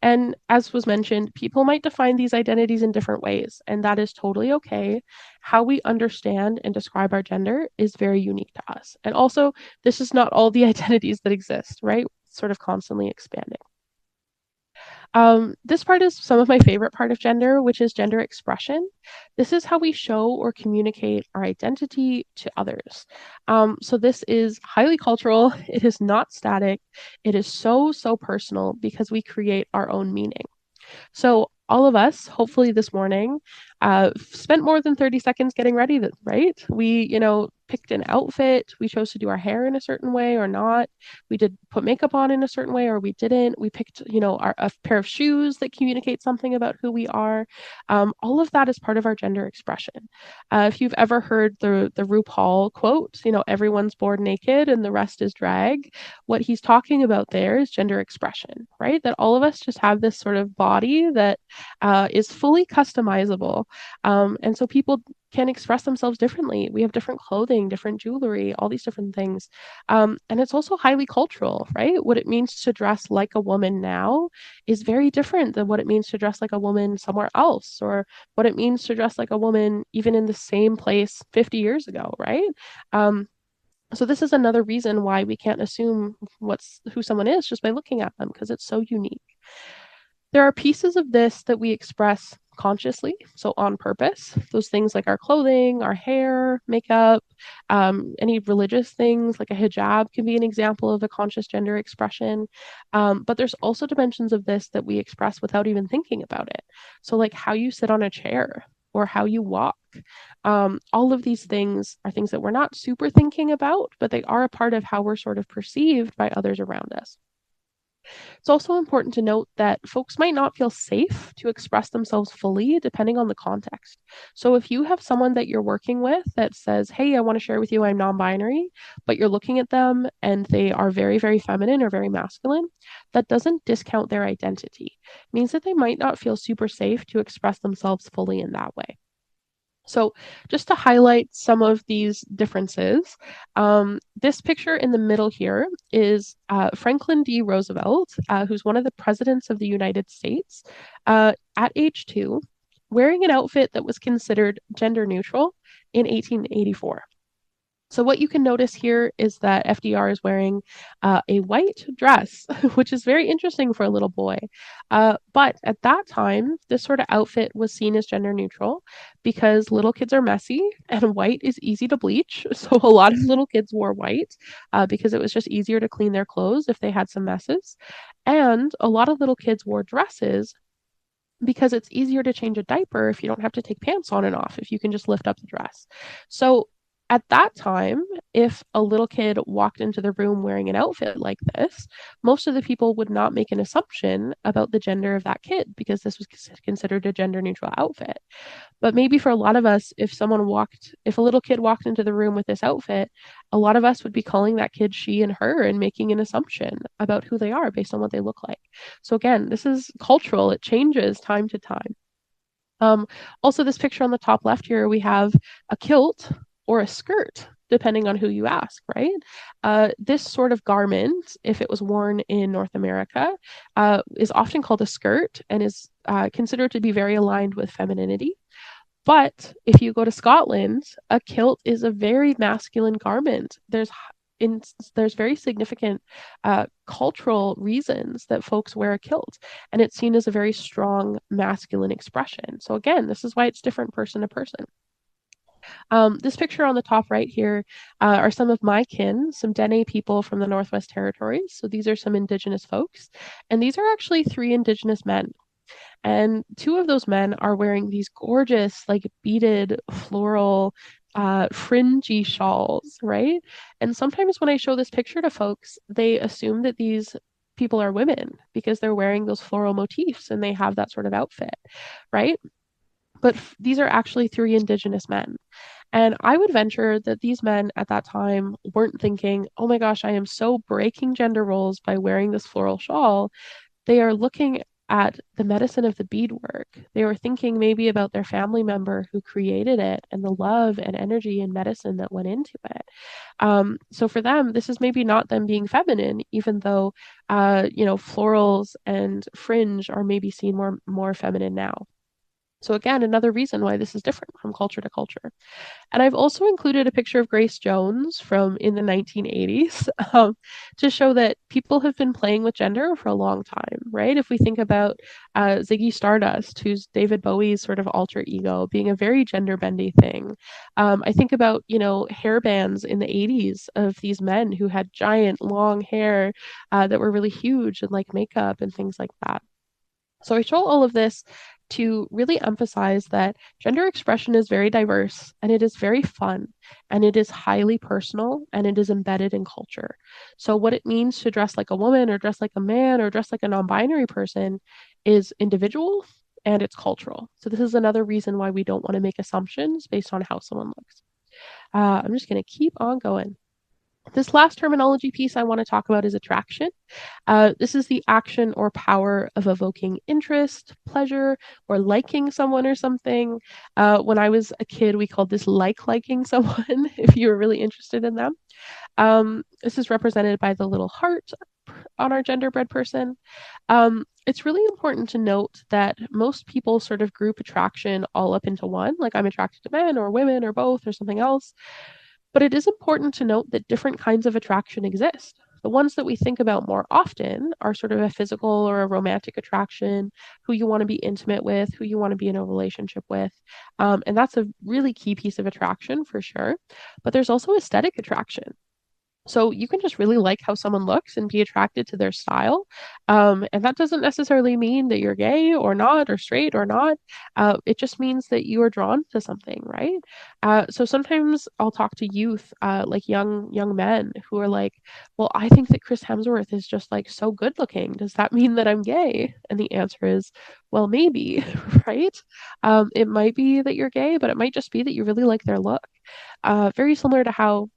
And as was mentioned, people might define these identities in different ways, and that is totally okay. How we understand and describe our gender is very unique to us. And also, this is not all the identities that exist, right? Sort of constantly expanding. This part is some of my favorite part of gender, which is gender expression. This is how we show or communicate our identity to others. So this is highly cultural. It is not static. It is so personal because we create our own meaning. So all of us, hopefully this morning, spent more than 30 seconds getting ready, right? We, picked an outfit. We chose to do our hair in a certain way or not. We did put makeup on in a certain way or we didn't. We picked, a pair of shoes that communicate something about who we are. All of that is part of our gender expression. If you've ever heard the RuPaul quote, everyone's born naked and the rest is drag, what he's talking about there is gender expression, right? That all of us just have this sort of body that is fully customizable. And so people can express themselves differently. We have different clothing, different jewelry, all these different things. And it's also highly cultural, right? What it means to dress like a woman now is very different than what it means to dress like a woman somewhere else, or what it means to dress like a woman even in the same place 50 years ago, right? So this is another reason why we can't assume who someone is just by looking at them because it's so unique. There are pieces of this that we express consciously, so on purpose. Those things like our clothing, our hair, makeup, any religious things like a hijab can be an example of a conscious gender expression. But there's also dimensions of this that we express without even thinking about it. So, like how you sit on a chair or how you walk. All of these things are things that we're not super thinking about, but they are a part of how we're sort of perceived by others around us. It's also important to note that folks might not feel safe to express themselves fully depending on the context. So if you have someone that you're working with that says, "Hey, I want to share with you I'm non-binary," but you're looking at them and they are very, very feminine or very masculine, that doesn't discount their identity. It means that they might not feel super safe to express themselves fully in that way. So, just to highlight some of these differences, this picture in the middle here is Franklin D. Roosevelt, who's one of the presidents of the United States, at age 2, wearing an outfit that was considered gender neutral in 1884. So what you can notice here is that FDR is wearing a white dress, which is very interesting for a little boy. But at that time, this sort of outfit was seen as gender neutral because little kids are messy and white is easy to bleach. So a lot of little kids wore white because it was just easier to clean their clothes if they had some messes. And a lot of little kids wore dresses because it's easier to change a diaper if you don't have to take pants on and off, if you can just lift up the dress. So at that time, if a little kid walked into the room wearing an outfit like this, most of the people would not make an assumption about the gender of that kid because this was considered a gender neutral outfit. But maybe for a lot of us, if a little kid walked into the room with this outfit, a lot of us would be calling that kid she and her and making an assumption about who they are based on what they look like. So again, this is cultural. It changes time to time. Um, Also, this picture on the top left here, we have a kilt or a skirt, depending on who you ask, right? This sort of garment, if it was worn in North America, is often called a skirt and is considered to be very aligned with femininity. But if you go to Scotland, a kilt is a very masculine garment. There's very significant cultural reasons that folks wear a kilt, and it's seen as a very strong masculine expression. So again, this is why it's different person to person. This picture on the top right here are some of my kin, some Dene people from the Northwest Territories. So these are some Indigenous folks, and these are actually 3 Indigenous men. And 2 of those men are wearing these gorgeous, like beaded floral, fringy shawls, right? And sometimes when I show this picture to folks, they assume that these people are women because they're wearing those floral motifs and they have that sort of outfit, right? But these are actually 3 Indigenous men. And I would venture that these men at that time weren't thinking, oh my gosh, I am so breaking gender roles by wearing this floral shawl. They are looking at the medicine of the beadwork. They were thinking maybe about their family member who created it and the love and energy and medicine that went into it. So for them, this is maybe not them being feminine, even though florals and fringe are maybe seen more feminine now. So again, another reason why this is different from culture to culture. And I've also included a picture of Grace Jones from in the 1980s to show that people have been playing with gender for a long time, right? If we think about Ziggy Stardust, who's David Bowie's sort of alter ego, being a very gender bendy thing. I think about, hair bands in the 80s of these men who had giant long hair that were really huge and like makeup and things like that. So I show all of this to really emphasize that gender expression is very diverse and it is very fun and it is highly personal and it is embedded in culture. So what it means to dress like a woman or dress like a man or dress like a non-binary person is individual and it's cultural. So this is another reason why we don't want to make assumptions based on how someone looks. I'm just going to keep on going. This last terminology piece I want to talk about is attraction. This is the action or power of evoking interest, pleasure, or liking someone or something. When I was a kid, we called this liking someone if you were really interested in them. This is represented by the little heart on our genderbread person. It's really important to note that most people sort of group attraction all up into one, like I'm attracted to men or women or both or something else. But it is important to note that different kinds of attraction exist. The ones that we think about more often are sort of a physical or a romantic attraction, who you want to be intimate with, who you want to be in a relationship with. And that's a really key piece of attraction for sure. But there's also aesthetic attraction. So you can just really like how someone looks and be attracted to their style. And that doesn't necessarily mean that you're gay or not, or straight or not. It just means that you are drawn to something, right? So sometimes I'll talk to youth, like young men who are like, well, I think that Chris Hemsworth is just like so good looking. Does that mean that I'm gay? And the answer is, well, maybe, right? It might be that you're gay, but it might just be that you really like their look. Very similar to how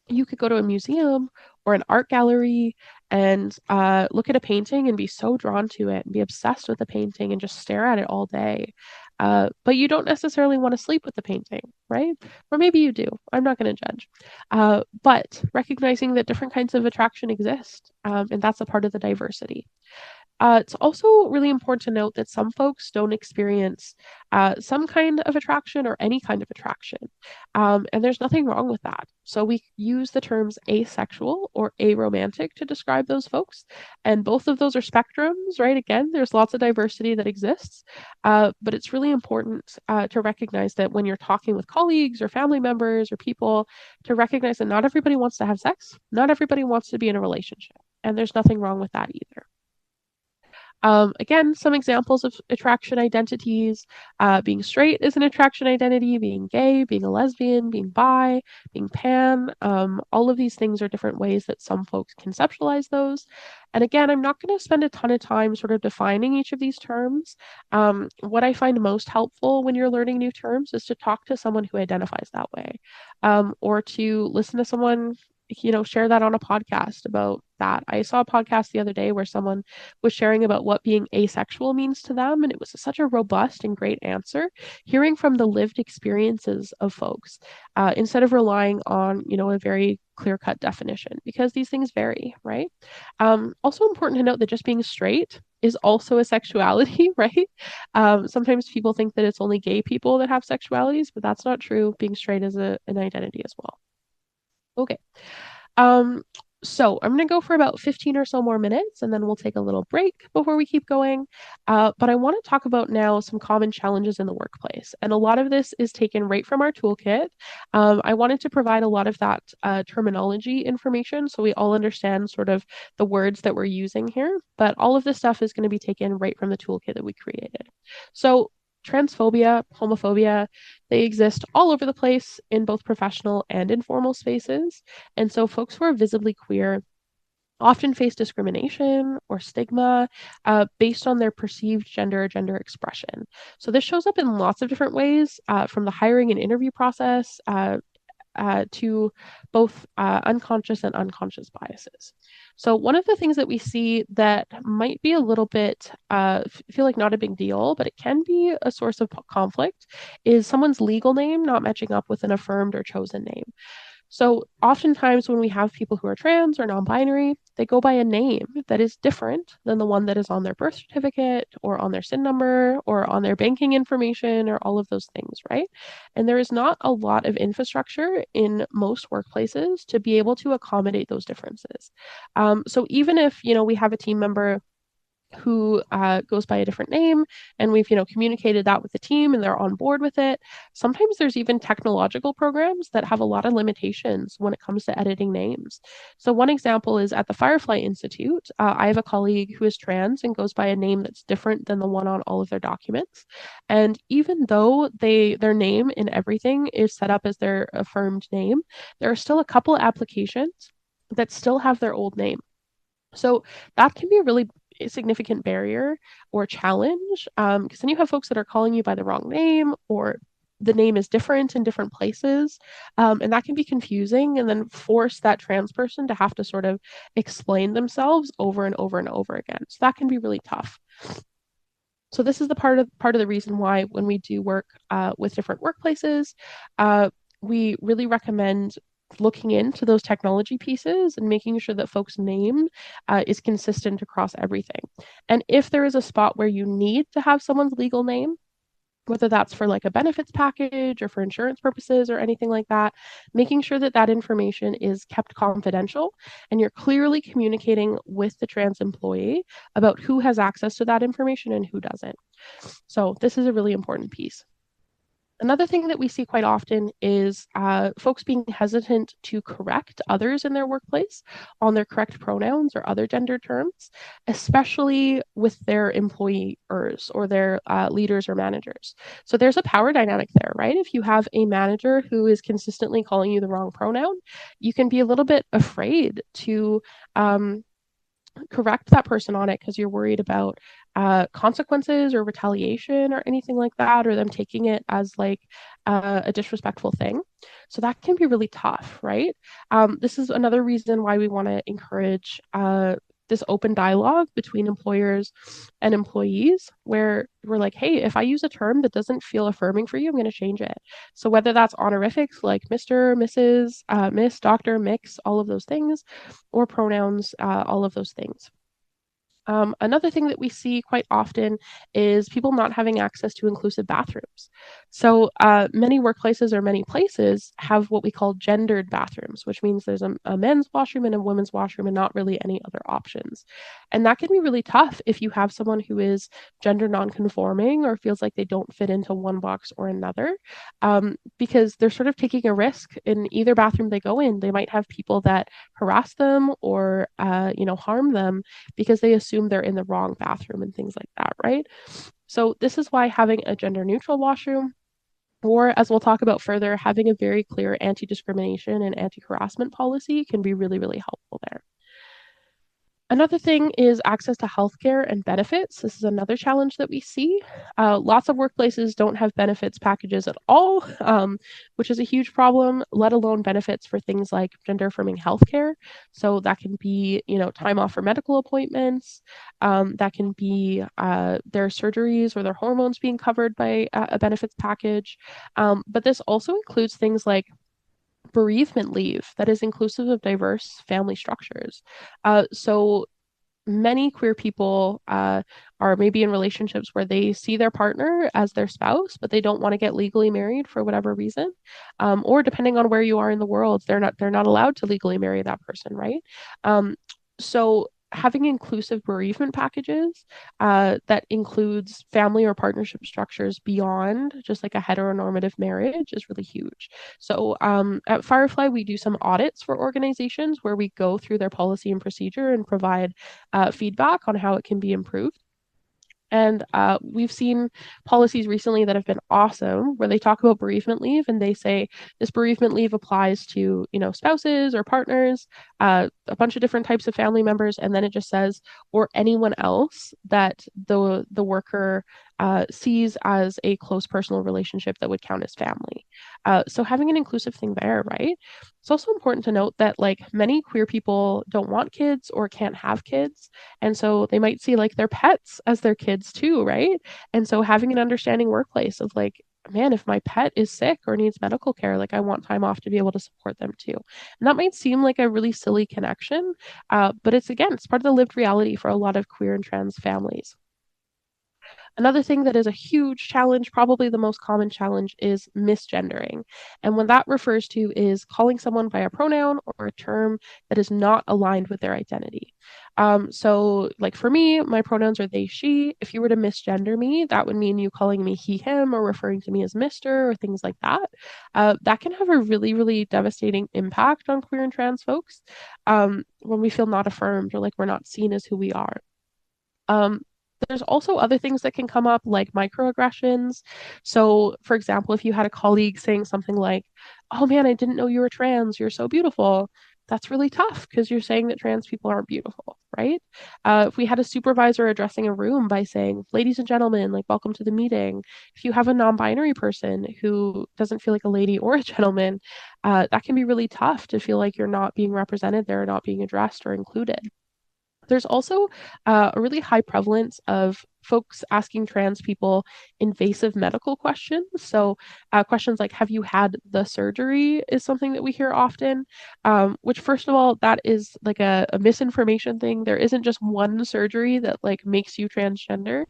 you could go to a museum or an art gallery and look at a painting and be so drawn to it and be obsessed with the painting and just stare at it all day. But you don't necessarily want to sleep with the painting, right? Or maybe you do. I'm not going to judge. But recognizing that different kinds of attraction exist, and that's a part of the diversity. It's also really important to note that some folks don't experience some kind of attraction or any kind of attraction. And there's nothing wrong with that. So we use the terms asexual or aromantic to describe those folks. And both of those are spectrums, right? Again, there's lots of diversity that exists. But it's really important to recognize that when you're talking with colleagues or family members or people, to recognize that not everybody wants to have sex, not everybody wants to be in a relationship. And there's nothing wrong with that either. Again, some examples of attraction identities. Being straight is an attraction identity, being gay, being a lesbian, being bi, being pan. All of these things are different ways that some folks conceptualize those. And again, I'm not going to spend a ton of time sort of defining each of these terms. What I find most helpful when you're learning new terms is to talk to someone who identifies that way, or to listen to someone share that on a podcast about that. I saw a podcast the other day where someone was sharing about what being asexual means to them, and it was such a robust and great answer, hearing from the lived experiences of folks, instead of relying on a very clear-cut definition, because these things vary, right? Also important to note that just being straight is also a sexuality, right? Sometimes people think that it's only gay people that have sexualities, but that's not true. Being straight is an identity as well. Okay. Um, so I'm going to go for about 15 or so more minutes, and then we'll take a little break before we keep going. But I want to talk about now some common challenges in the workplace. And a lot of this is taken right from our toolkit. I wanted to provide a lot of that terminology information so we all understand sort of the words that we're using here. But all of this stuff is going to be taken right from the toolkit that we created. So transphobia, homophobia, they exist all over the place in both professional and informal spaces. And so folks who are visibly queer often face discrimination or stigma based on their perceived gender or gender expression. So this shows up in lots of different ways, from the hiring and interview process to both unconscious and unconscious biases. So one of the things that we see that might be a little bit feel like not a big deal, but it can be a source of conflict, is someone's legal name not matching up with an affirmed or chosen name. So oftentimes when we have people who are trans or non-binary, they go by a name that is different than the one that is on their birth certificate or on their SIN number or on their banking information or all of those things, right? And there is not a lot of infrastructure in most workplaces to be able to accommodate those differences. So even if, we have a team member who goes by a different name, and we've communicated that with the team and they're on board with it. Sometimes there's even technological programs that have a lot of limitations when it comes to editing names. So one example is at the Fyrefly Institute. I have a colleague who is trans and goes by a name that's different than the one on all of their documents. And even though their name in everything is set up as their affirmed name, there are still a couple of applications that still have their old name. So that can be a really significant barrier or challenge, because then you have folks that are calling you by the wrong name, or the name is different in different places, and that can be confusing and then force that trans person to have to sort of explain themselves over and over and over again. So that can be really tough. So this is the part of the reason why when we do work with different workplaces, we really recommend looking into those technology pieces and making sure that folks' name is consistent across everything. And if there is a spot where you need to have someone's legal name, whether that's for like a benefits package or for insurance purposes or anything like that, making sure that that information is kept confidential and you're clearly communicating with the trans employee about who has access to that information and who doesn't. So, this is a really important piece. Another thing that we see quite often is folks being hesitant to correct others in their workplace on their correct pronouns or other gender terms, especially with their employers or their leaders or managers. So there's a power dynamic there, right? If you have a manager who is consistently calling you the wrong pronoun, you can be a little bit afraid to correct that person on it because you're worried about consequences or retaliation or anything like that, or them taking it as like a disrespectful thing. So that can be really tough, right? This is another reason why we want to encourage this open dialogue between employers and employees, where we're like, hey, if I use a term that doesn't feel affirming for you, I'm going to change it. So whether that's honorifics like Mr., Mrs., Miss, Doctor, Mix, all of those things, or pronouns, all of those things. Another thing that we see quite often is people not having access to inclusive bathrooms. So many workplaces or many places have what we call gendered bathrooms, which means there's a men's washroom and a women's washroom and not really any other options. And that can be really tough if you have someone who is gender nonconforming or feels like they don't fit into one box or another, because they're sort of taking a risk in either bathroom they go in. They might have people that harass them or harm them because they assume they're in the wrong bathroom and things like that, right? So this is why having a gender neutral washroom, or as we'll talk about further, having a very clear anti-discrimination and anti-harassment policy can be really, really helpful there. Another thing is access to healthcare and benefits. This is another challenge that we see. Lots of workplaces don't have benefits packages at all, which is a huge problem, let alone benefits for things like gender affirming healthcare. So that can be, time off for medical appointments. That can be their surgeries or their hormones being covered by a benefits package. But this also includes things like bereavement leave that is inclusive of diverse family structures. So many queer people are maybe in relationships where they see their partner as their spouse, but they don't want to get legally married for whatever reason, or depending on where you are in the world, they're not allowed to legally marry that person, right? So having inclusive bereavement packages that includes family or partnership structures beyond just like a heteronormative marriage is really huge. So at Fyrefly, we do some audits for organizations where we go through their policy and procedure and provide feedback on how it can be improved. And we've seen policies recently that have been awesome, where they talk about bereavement leave and they say this bereavement leave applies to, spouses or partners, a bunch of different types of family members, and then it just says, or anyone else that the worker sees as a close personal relationship that would count as family. So having an inclusive thing there, right? It's also important to note that like many queer people don't want kids or can't have kids. And so they might see like their pets as their kids too, right? And so having an understanding workplace of like, man, if my pet is sick or needs medical care, like I want time off to be able to support them too. And that might seem like a really silly connection, but it's part of the lived reality for a lot of queer and trans families. Another thing that is a huge challenge, probably the most common challenge, is misgendering. And what that refers to is calling someone by a pronoun or a term that is not aligned with their identity. So, like for me, my pronouns are they, she. If you were to misgender me, that would mean you calling me he, him, or referring to me as Mr. or things like that. That can have a really, really devastating impact on queer and trans folks when we feel not affirmed or like we're not seen as who we are. Um, there's also other things that can come up like microaggressions. So, for example, if you had a colleague saying something like, "Oh man, I didn't know you were trans. You're so beautiful." That's really tough because you're saying that trans people aren't beautiful, right? If we had a supervisor addressing a room by saying, "Ladies and gentlemen, like welcome to the meeting." If you have a non-binary person who doesn't feel like a lady or a gentleman, that can be really tough to feel like you're not being represented there, or not being addressed or included. There's also a really high prevalence of folks asking trans people invasive medical questions. So questions like, have you had the surgery is something that we hear often, which first of all, that is like a misinformation thing. There isn't just one surgery that like makes you transgender.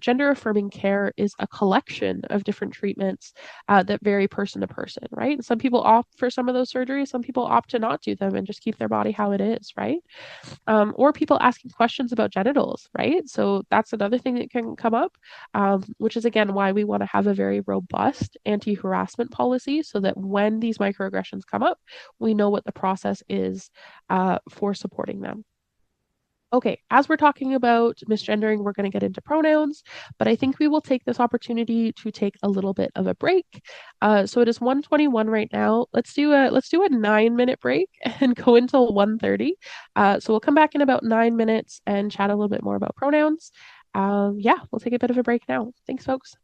Gender affirming care is a collection of different treatments that vary person to person, right? Some people opt for some of those surgeries, some people opt to not do them and just keep their body how it is, right? Or people asking questions about genitals, right? So that's another thing that can come up, which is again why we want to have a very robust anti harassment policy so that when these microaggressions come up, we know what the process is for supporting them. Okay, as we're talking about misgendering, we're going to get into pronouns, but I think we will take this opportunity to take a little bit of a break. So it is 1:21 right now. Let's do a 9 minute break and go until 1:30. So we'll come back in about 9 minutes and chat a little bit more about pronouns. Yeah, we'll take a bit of a break now. Thanks, folks.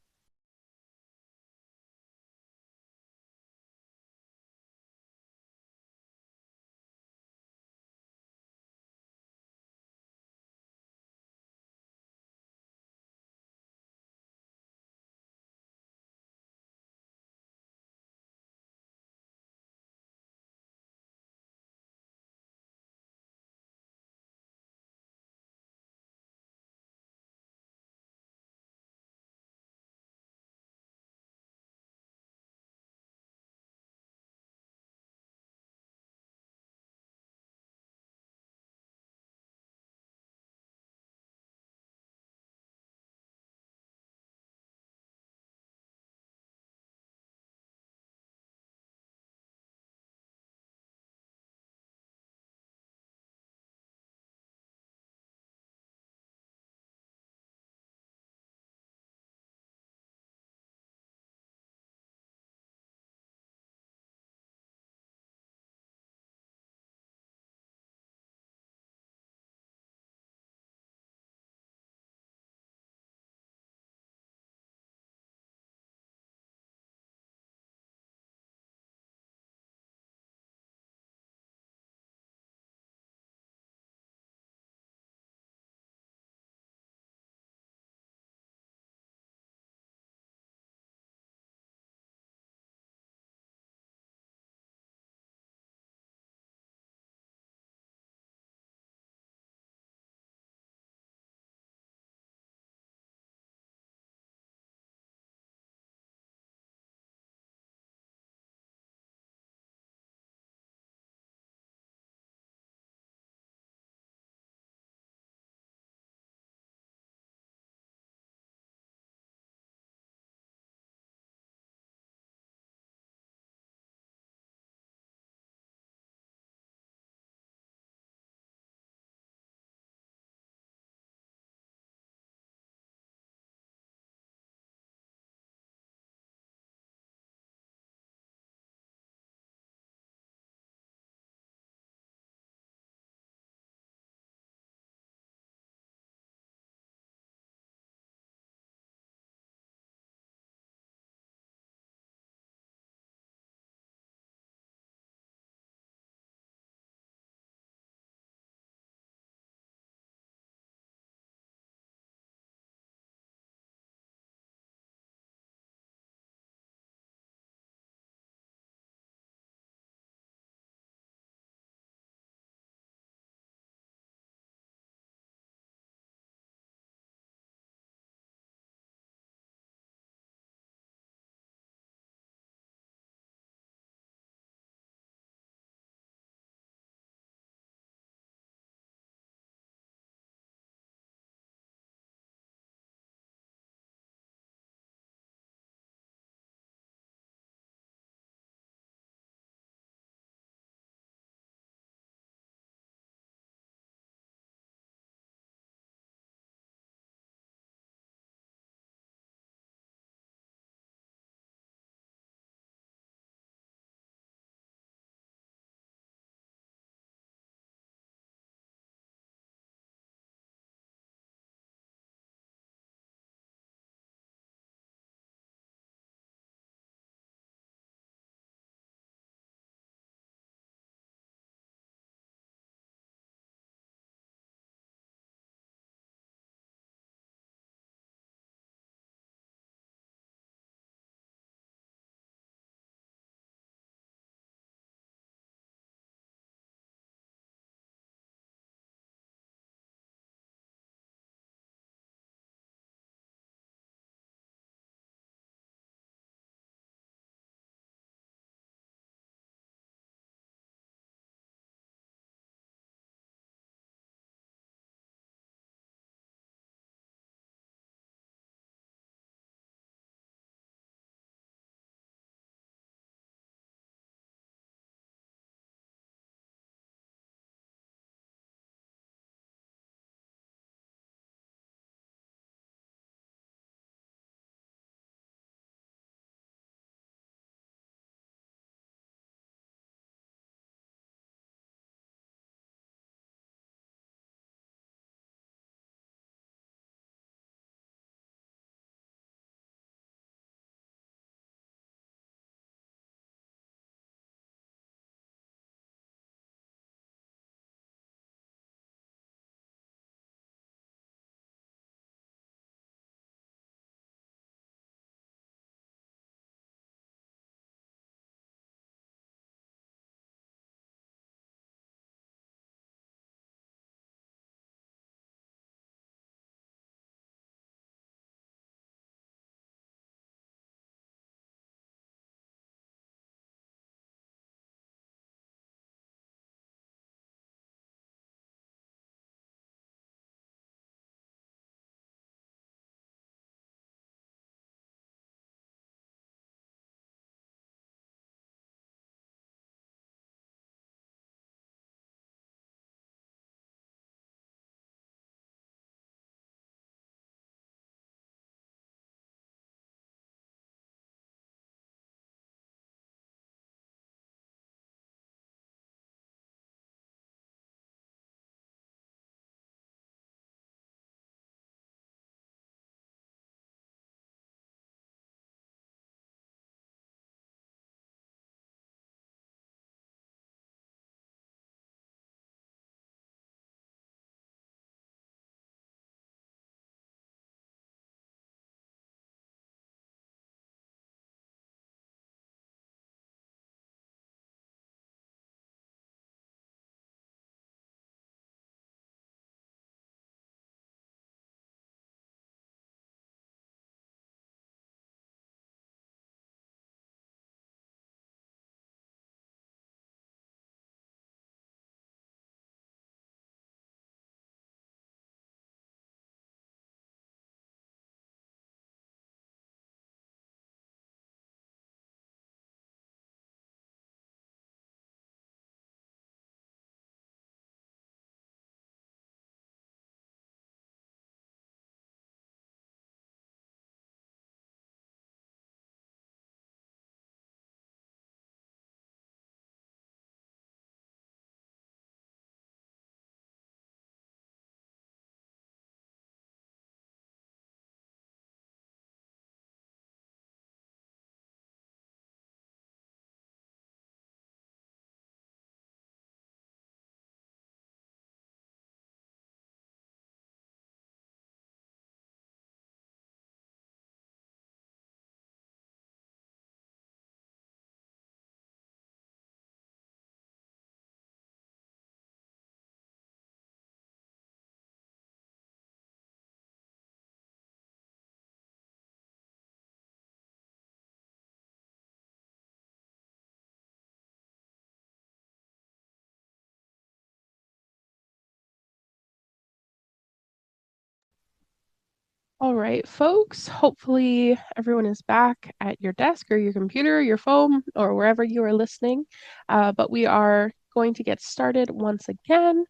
All right, folks. Hopefully, everyone is back at your desk or your computer, your phone, or wherever you are listening. But we are going to get started once again.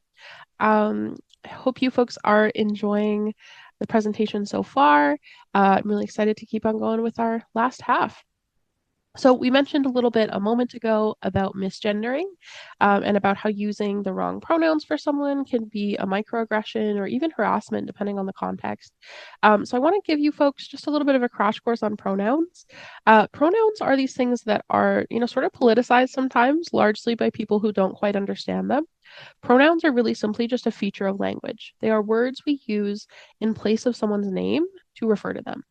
I hope you folks are enjoying the presentation so far. I'm really excited to keep on going with our last half. So we mentioned a little bit a moment ago about misgendering and about how using the wrong pronouns for someone can be a microaggression or even harassment, depending on the context. So I want to give you folks just a little bit of a crash course on pronouns. Pronouns are these things that are, sort of politicized sometimes, largely by people who don't quite understand them. Pronouns are really simply just a feature of language. They are words we use in place of someone's name to refer to them.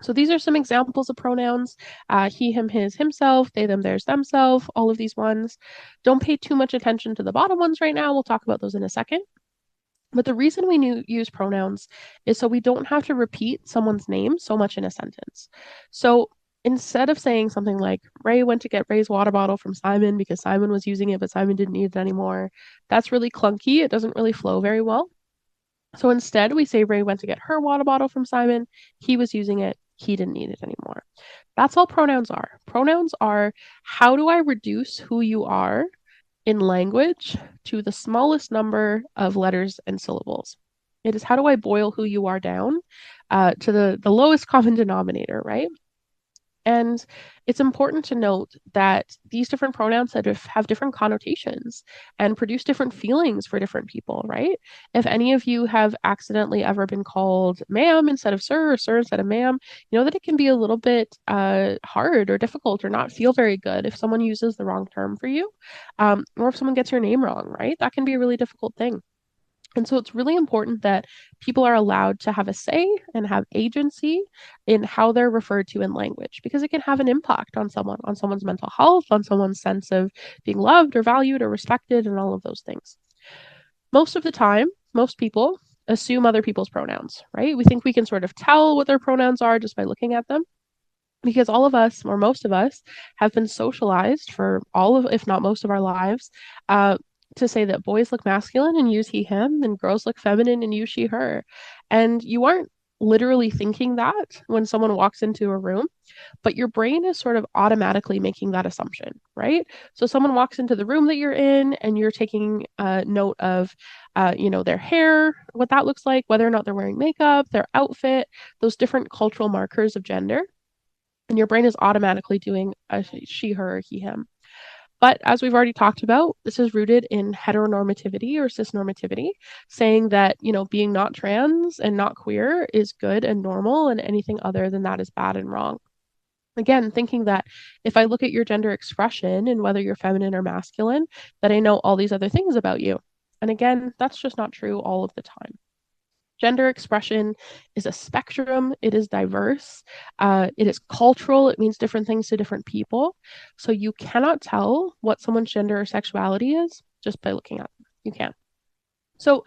So these are some examples of pronouns: he, him, his, himself, they, them, theirs, themself, all of these ones. Don't pay too much attention to the bottom ones right now. We'll talk about those in a second. But the reason we use pronouns is so we don't have to repeat someone's name so much in a sentence. So instead of saying something like, Ray went to get Ray's water bottle from Simon because Simon was using it, but Simon didn't need it anymore, that's really clunky. It doesn't really flow very well. So instead, we say Ray went to get her water bottle from Simon. He was using it. He didn't need it anymore. That's all pronouns are. Pronouns are how do I reduce who you are in language to the smallest number of letters and syllables. It is how do I boil who you are down to the lowest common denominator, right? And it's important to note that these different pronouns have different connotations and produce different feelings for different people, right? If any of you have accidentally ever been called ma'am instead of sir or sir instead of ma'am, you know that it can be a little bit hard or difficult or not feel very good if someone uses the wrong term for you, or if someone gets your name wrong, right? That can be a really difficult thing. And so it's really important that people are allowed to have a say and have agency in how they're referred to in language, because it can have an impact on someone's mental health, on someone's sense of being loved or valued or respected, and all of those things. Most of the time, most people assume other people's pronouns, right? We think we can sort of tell what their pronouns are just by looking at them, because all of us, or most of us, have been socialized for all of, if not most of our lives, to say that boys look masculine and use he, him, and girls look feminine and use she, her. And you aren't literally thinking that when someone walks into a room, but your brain is sort of automatically making that assumption, right? So someone walks into the room that you're in and you're taking note of, their hair, what that looks like, whether or not they're wearing makeup, their outfit, those different cultural markers of gender, and your brain is automatically doing a she, her, he, him. But as we've already talked about, this is rooted in heteronormativity or cisnormativity, saying that, being not trans and not queer is good and normal, and anything other than that is bad and wrong. Again, thinking that if I look at your gender expression and whether you're feminine or masculine, that I know all these other things about you. And again, that's just not true all of the time. Gender expression is a spectrum. It is diverse. It is cultural. It means different things to different people. So you cannot tell what someone's gender or sexuality is just by looking at them. You can't. So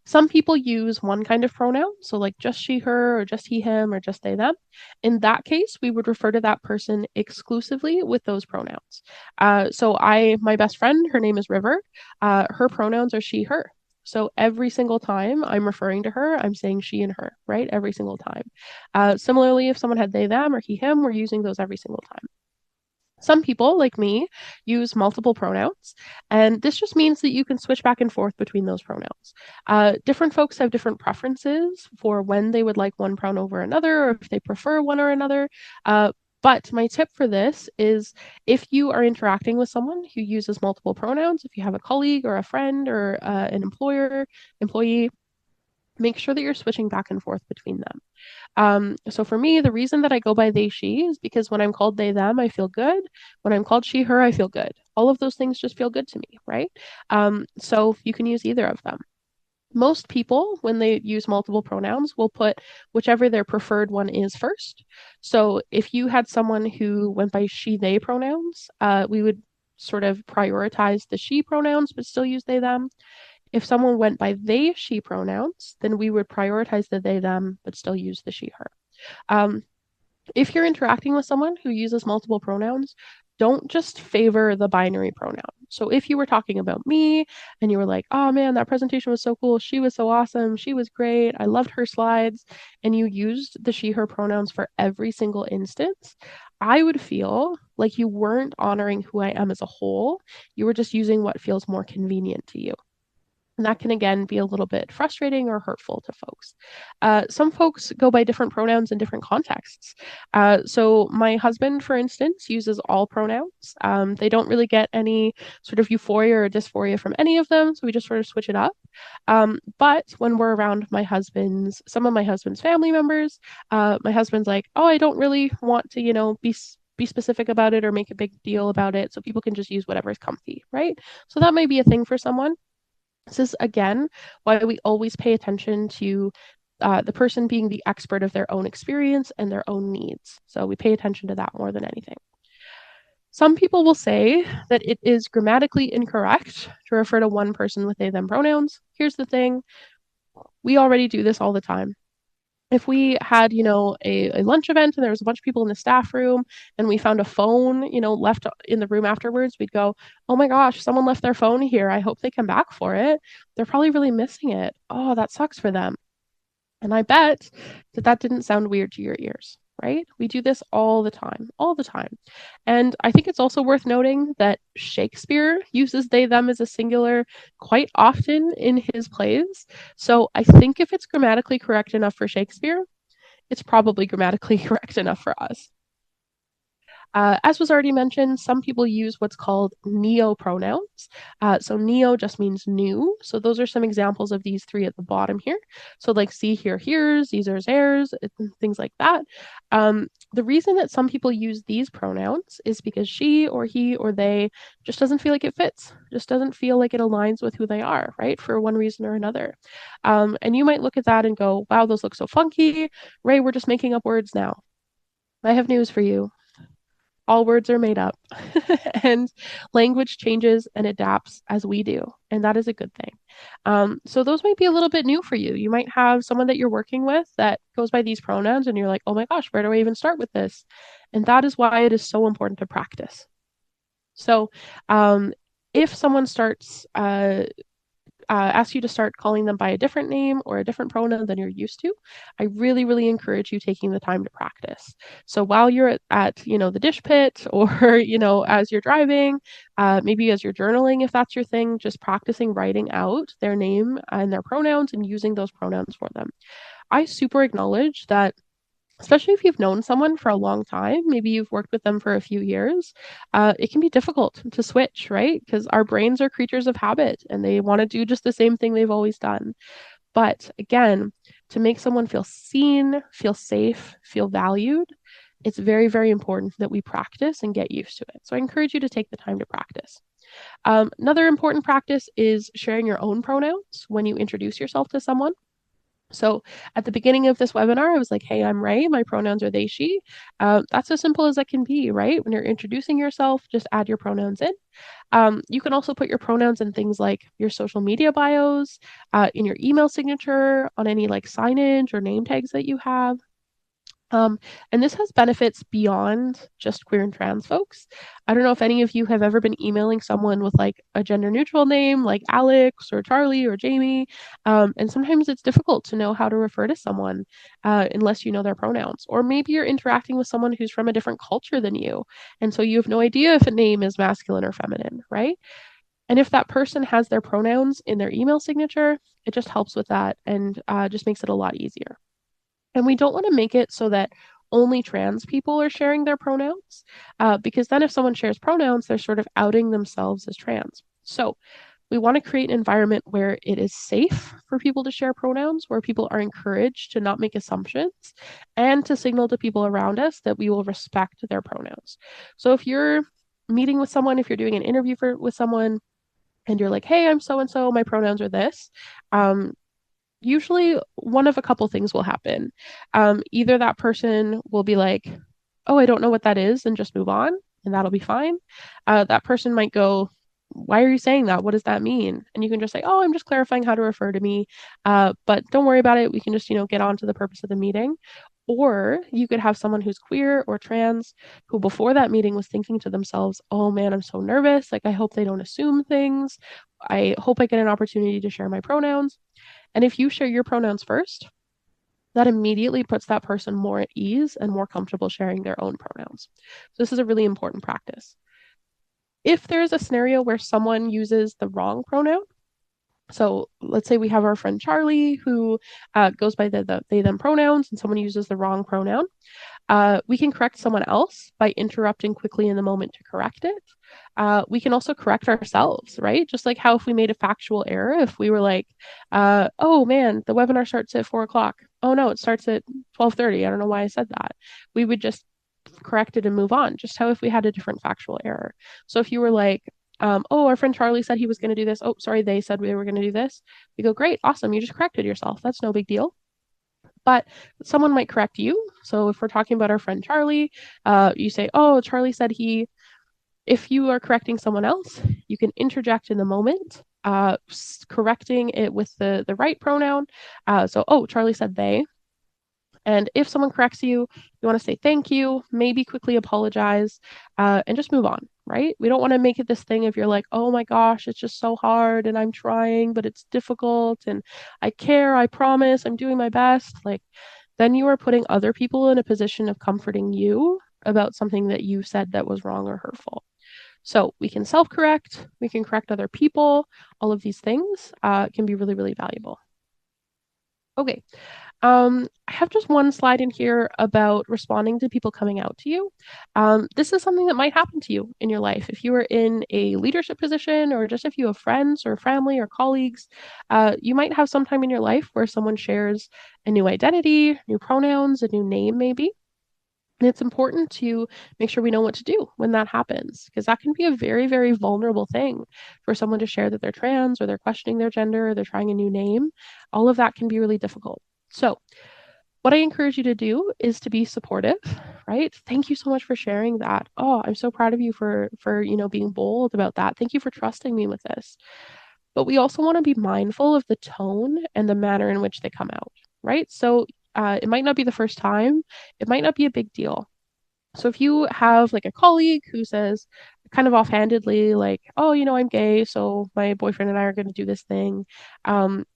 some people use one kind of pronoun, so like just she, her, or just he, him, or just they, them. In that case, we would refer to that person exclusively with those pronouns. My best friend, her name is River. Her pronouns are she, her. So every single time I'm referring to her, I'm saying she and her, right? Every single time. Similarly, if someone had they, them, or he, him, we're using those every single time. Some people, like me, use multiple pronouns, and this just means that you can switch back and forth between those pronouns. Different folks have different preferences for when they would like one pronoun over another, or if they prefer one or another. But my tip for this is if you are interacting with someone who uses multiple pronouns, if you have a colleague or a friend or an employee, make sure that you're switching back and forth between them. So for me, the reason that I go by they, she is because when I'm called they, them, I feel good. When I'm called she, her, I feel good. All of those things just feel good to me, right? So you can use either of them. Most people, when they use multiple pronouns, will put whichever their preferred one is first. So if you had someone who went by she, they pronouns, we would sort of prioritize the she pronouns, but still use they, them. If someone went by they, she pronouns, then we would prioritize the they, them, but still use the she, her. If you're interacting with someone who uses multiple pronouns, don't just favor the binary pronoun. So if you were talking about me and you were like, oh man, that presentation was so cool. She was so awesome. She was great. I loved her slides. And you used the she, her pronouns for every single instance, I would feel like you weren't honoring who I am as a whole. You were just using what feels more convenient to you. And that can again be a little bit frustrating or hurtful to folks. Some folks go by different pronouns in different contexts. So, my husband, for instance, uses all pronouns. They don't really get any sort of euphoria or dysphoria from any of them. So, we just sort of switch it up. But when we're around some of my husband's family members, my husband's like, oh, I don't really want to, be specific about it or make a big deal about it. So people can just use whatever is comfy, right? So that may be a thing for someone. This is again why we always pay attention to the person being the expert of their own experience and their own needs. So we pay attention to that more than anything. Some people will say that it is grammatically incorrect to refer to one person with they, them pronouns. Here's the thing, we already do this all the time. If we had, a lunch event and there was a bunch of people in the staff room and we found a phone, left in the room afterwards, we'd go, oh my gosh, someone left their phone here. I hope they come back for it. They're probably really missing it. Oh, that sucks for them. And I bet that that didn't sound weird to your ears, right? We do this all the time, all the time. And I think it's also worth noting that Shakespeare uses they, them as a singular quite often in his plays. So I think if it's grammatically correct enough for Shakespeare, it's probably grammatically correct enough for us. As was already mentioned, some people use what's called neo-pronouns. So neo just means new. So those are some examples of these three at the bottom here. So like see, here, here's, these are theirs, things like that. The reason that some people use these pronouns is because she or he or they just doesn't feel like it fits, just doesn't feel like it aligns with who they are, right? For one reason or another. And you might look at that and go, wow, those look so funky. Ray, we're just making up words now. I have news for you, all words are made up and language changes and adapts as we do. And that is a good thing. So those might be a little bit new for you. You might have someone that you're working with that goes by these pronouns and you're like, oh my gosh, where do I even start with this? And that is why it is so important to practice. So if someone asks you to start calling them by a different name or a different pronoun than you're used to, I really, really encourage you taking the time to practice. So while you're at the dish pit or, as you're driving, maybe as you're journaling, if that's your thing, just practicing writing out their name and their pronouns and using those pronouns for them. I super acknowledge that, especially if you've known someone for a long time, maybe you've worked with them for a few years, it can be difficult to switch, right? Because our brains are creatures of habit and they want to do just the same thing they've always done. But again, to make someone feel seen, feel safe, feel valued, it's very, very important that we practice and get used to it. So I encourage you to take the time to practice. Another important practice is sharing your own pronouns when you introduce yourself to someone. So at the beginning of this webinar, I was like, hey, I'm Ray. My pronouns are they, she. That's as simple as it can be, right? When you're introducing yourself, just add your pronouns in. You can also put your pronouns in things like your social media bios, in your email signature, on any like signage or name tags that you have. And this has benefits beyond just queer and trans folks. I don't know if any of you have ever been emailing someone with like a gender neutral name like Alex or Charlie or Jamie. And sometimes it's difficult to know how to refer to someone unless you know their pronouns. Or maybe you're interacting with someone who's from a different culture than you. And so you have no idea if a name is masculine or feminine, right? And if that person has their pronouns in their email signature, it just helps with that and just makes it a lot easier. And we don't want to make it so that only trans people are sharing their pronouns, because then if someone shares pronouns, they're sort of outing themselves as trans. So we want to create an environment where it is safe for people to share pronouns, where people are encouraged to not make assumptions and to signal to people around us that we will respect their pronouns. So if you're meeting with someone, if you're doing an interview with someone, and you're like, hey, I'm so and so, my pronouns are this. Usually one of a couple things will happen. Either that person will be like, oh, I don't know what that is, and just move on, and that'll be fine. That person might go, why are you saying that? What does that mean? And you can just say, oh, I'm just clarifying how to refer to me. But don't worry about it. We can just, get on to the purpose of the meeting. Or you could have someone who's queer or trans who before that meeting was thinking to themselves, oh man, I'm so nervous. Like, I hope they don't assume things. I hope I get an opportunity to share my pronouns. And if you share your pronouns first, that immediately puts that person more at ease and more comfortable sharing their own pronouns. So this is a really important practice. If there's a scenario where someone uses the wrong pronoun, so let's say we have our friend Charlie who goes by the they them pronouns and someone uses the wrong pronoun, we can correct someone else by interrupting quickly in the moment to correct it. We can also correct ourselves, right? Just like how if we made a factual error, if we were like, oh man, the webinar starts at 4 o'clock. Oh no, it starts at 12:30. I don't know why I said that. We would just correct it and move on, just how if we had a different factual error. So if you were like, oh, our friend Charlie said he was going to do this. Oh, sorry, they said we were going to do this. We go, great, awesome. You just corrected yourself. That's no big deal. But someone might correct you. So if we're talking about our friend Charlie, you say, oh, Charlie said he, if you are correcting someone else, you can interject in the moment, correcting it with the right pronoun. So, oh, Charlie said they. And if someone corrects you, you want to say thank you, maybe quickly apologize, and just move on, right? We don't want to make it this thing if you're like, oh my gosh, it's just so hard and I'm trying, but it's difficult and I care, I promise, I'm doing my best. Like, then you are putting other people in a position of comforting you about something that you said that was wrong or hurtful. So we can self correct, we can correct other people. All of these things can be really, really valuable. Okay, I have just one slide in here about responding to people coming out to you. This is something that might happen to you in your life. If you are in a leadership position, or just if you have friends or family or colleagues, you might have some time in your life where someone shares a new identity, new pronouns, a new name, maybe. And it's important to make sure we know what to do when that happens, because that can be a very, very vulnerable thing for someone to share that they're trans or they're questioning their gender or they're trying a new name. All of that can be really difficult. So, what I encourage you to do is to be supportive, right? Thank you so much for sharing that. Oh, I'm so proud of you for being bold about that. Thank you for trusting me with this. But we also want to be mindful of the tone and the manner in which they come out, right? So it might not be the first time, it might not be a big deal. So if you have like a colleague who says kind of offhandedly, like, oh, I'm gay, so my boyfriend and I are going to do this thing,